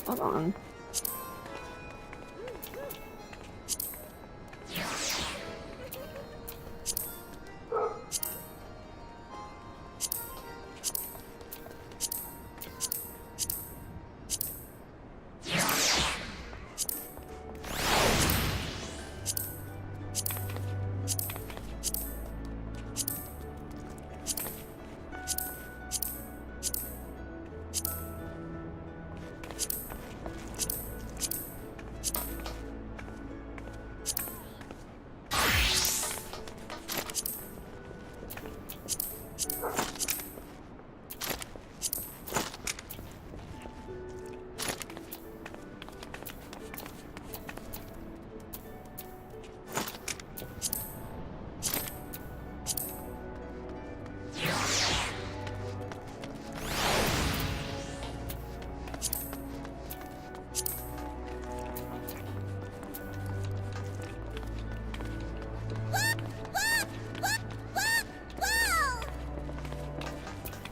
Hold on.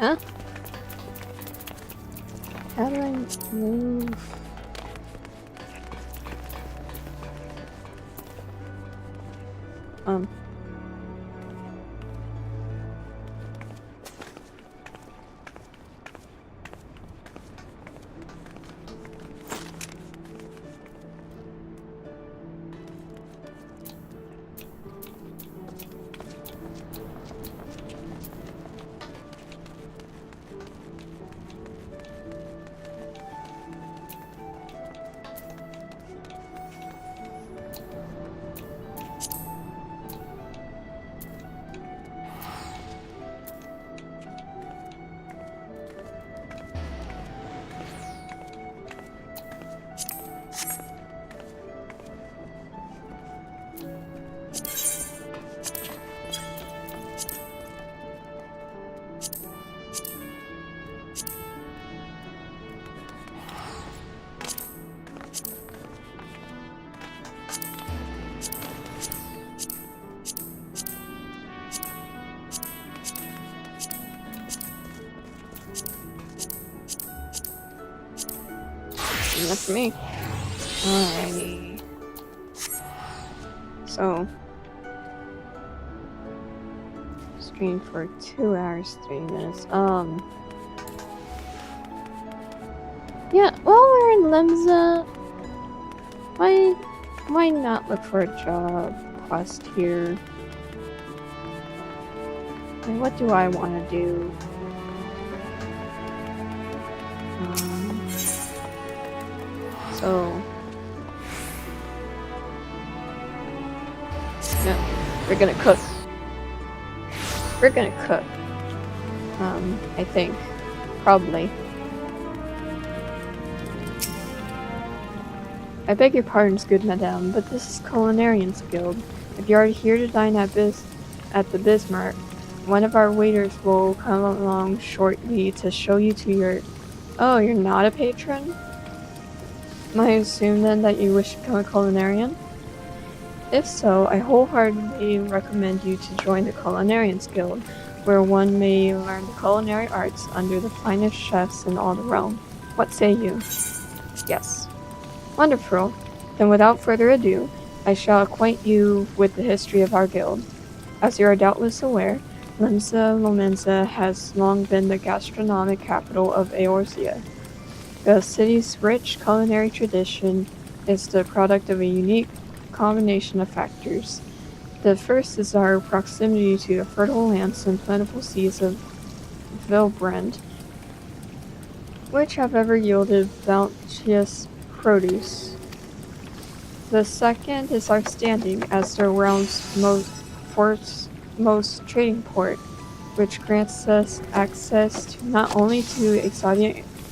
Huh? How do I move? enough for me. Alrighty. So, stream for 2 hours, 3 minutes. Yeah, while we're in Lemza, Why not look for a job quest here? And what do I want to do? So, yeah, we're gonna cook. We're gonna cook. I think. Probably. I beg your pardons, good madame, but this is Culinarian's Guild. If you are here to dine at the Bismarck, one of our waiters will come along shortly to show you to your... Oh, you're not a patron? I assume then that you wish to become a culinarian? If so, I wholeheartedly recommend you to join the Culinarians Guild, where one may learn the culinary arts under the finest chefs in all the realm. What say you? Yes. Wonderful. Then without further ado, I shall acquaint you with the history of our guild. As you are doubtless aware, Limsa Lomenza has long been the gastronomic capital of Eorzea. The city's rich culinary tradition is the product of a unique combination of factors. The first is our proximity to the fertile lands and plentiful seas of Vilbrand, which have ever yielded bounteous produce. The second is our standing as the realm's most trading port, which grants us access to not only to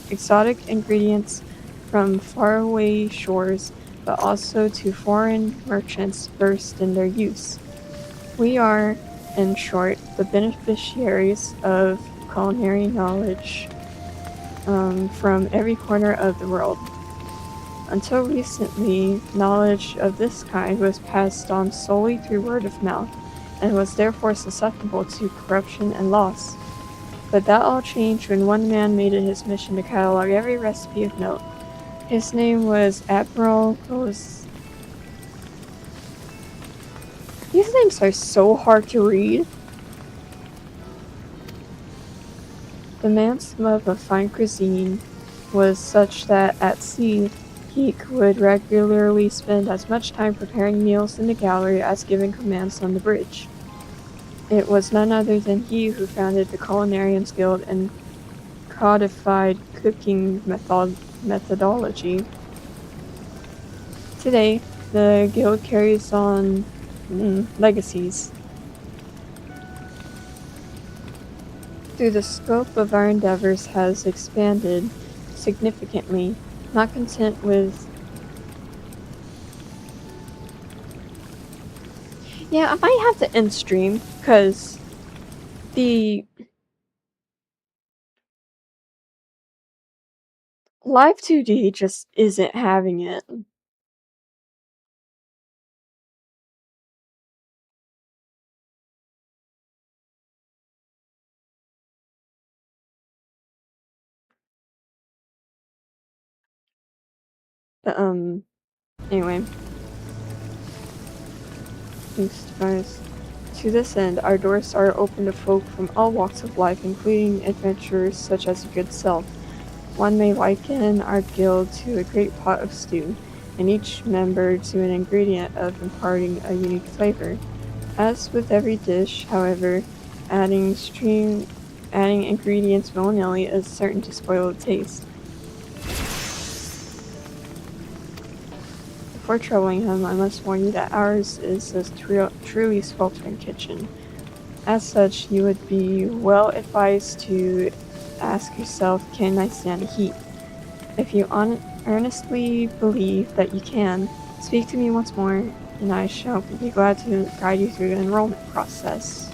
exotic ingredients from faraway shores, but also to foreign merchants versed in their use. We are, in short, the beneficiaries of culinary knowledge from every corner of the world. Until recently, knowledge of this kind was passed on solely through word of mouth, and was therefore susceptible to corruption and loss. But that all changed when one man made it his mission to catalog every recipe of note. His name was Admiral These names are so hard to read. The man's love of fine cuisine was such that at sea, he would regularly spend as much time preparing meals in the gallery as giving commands on the bridge. It was none other than he who founded the Culinarians Guild and codified cooking methodology. Today, the guild carries on legacies. Through the scope of our endeavors has expanded significantly, not content with... Yeah, I might have to end stream, because the Live 2D just isn't having it. But, anyway. Thanks, guys. To this end, our doors are open to folk from all walks of life, including adventurers such as your good self. One may liken our guild to a great pot of stew, and each member to an ingredient of imparting a unique flavor. As with every dish, however, adding ingredients willy-nilly is certain to spoil the taste. Before troubling him, I must warn you that ours is a truly sweltering kitchen. As such, you would be well advised to ask yourself, can I stand the heat? If you earnestly believe that you can, speak to me once more, and I shall be glad to guide you through the enrollment process.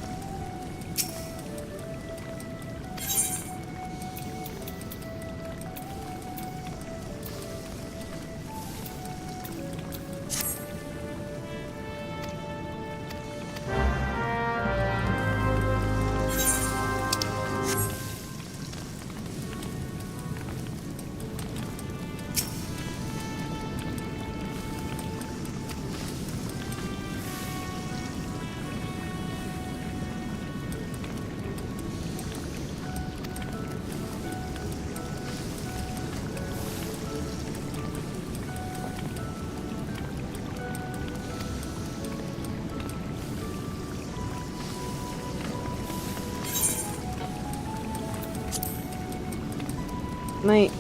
might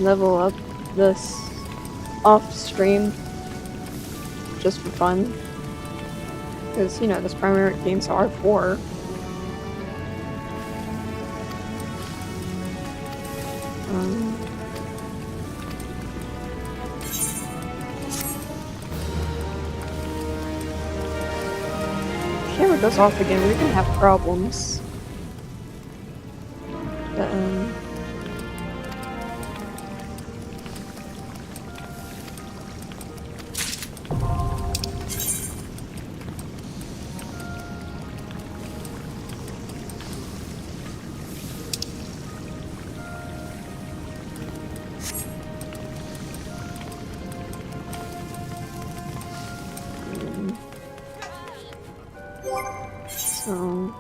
level up this off stream just for fun. Because, you know, this primary game's R4. Camera goes off again, we're gonna have problems. But, so...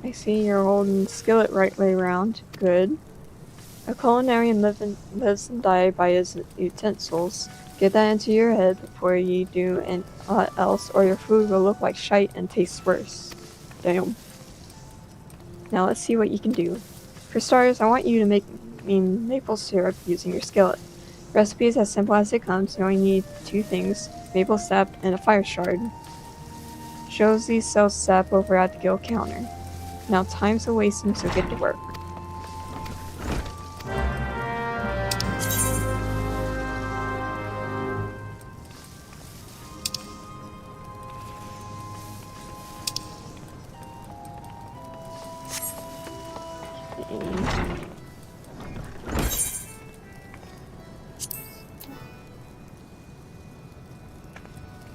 I see you're holding the skillet right way around. Good. A culinarian lives and dies by his utensils. Get that into your head before you do anything else, or your food will look like shite and taste worse. Damn. Now let's see what you can do. For starters, I want you to make me maple syrup using your skillet. The recipe is as simple as it comes. You only need two things: maple sap and a fire shard. Josie sells sap over at the guild counter. Now time's a-wasting, so get to work.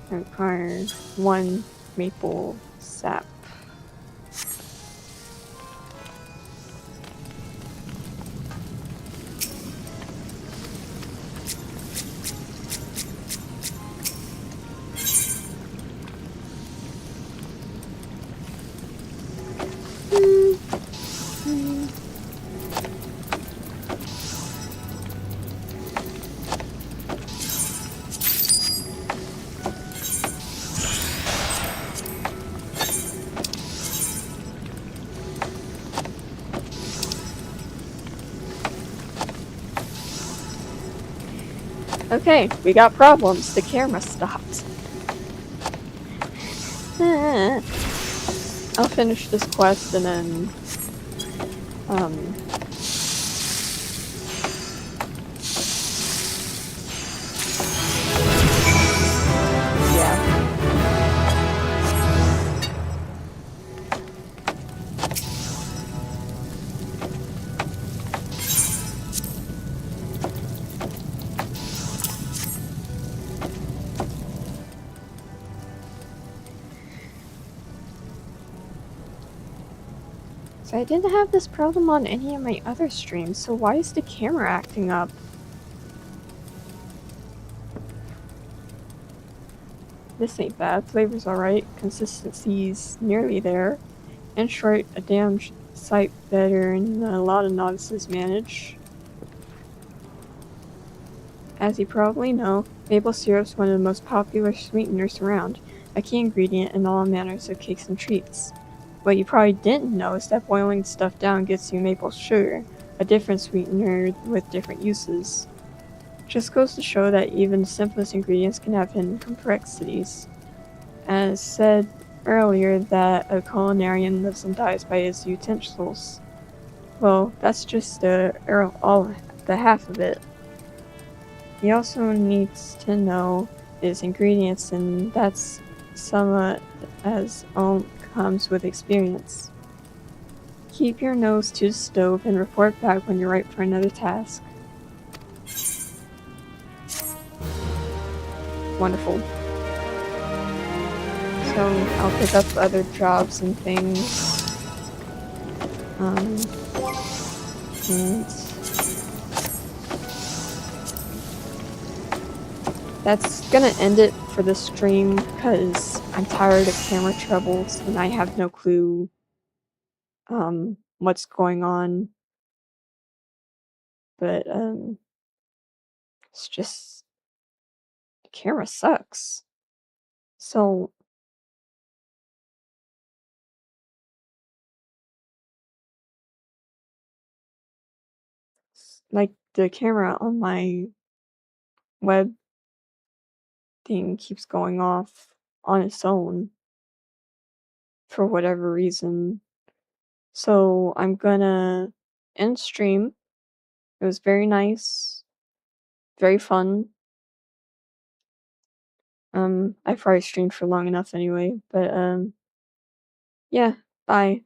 I require 1 maple sap. Okay, we got problems. The camera stopped. I'll finish this quest and then, yeah. So I didn't have this problem on any of my other streams, so why is the camera acting up? This ain't bad. Flavor's alright. Consistency's nearly there. In short, a damn sight better than a lot of novices manage. As you probably know, maple syrup's one of the most popular sweeteners around, a key ingredient in all manners of cakes and treats. What you probably didn't know is that boiling stuff down gets you maple sugar, a different sweetener with different uses. Just goes to show that even the simplest ingredients can have hidden complexities. As said earlier that a culinarian lives and dies by his utensils. Well, that's just the half of it. He also needs to know his ingredients, and that's somewhat as comes with experience. Keep your nose to the stove and report back when you're right for another task. Wonderful. So I'll pick up other jobs and things. and that's gonna end it for the stream because I'm tired of camera troubles and I have no clue what's going on. But it's just the camera sucks. So like the camera on my web thing keeps going off on its own for whatever reason. So I'm gonna end stream. It was very nice, very fun. I've probably streamed for long enough anyway, but yeah, bye.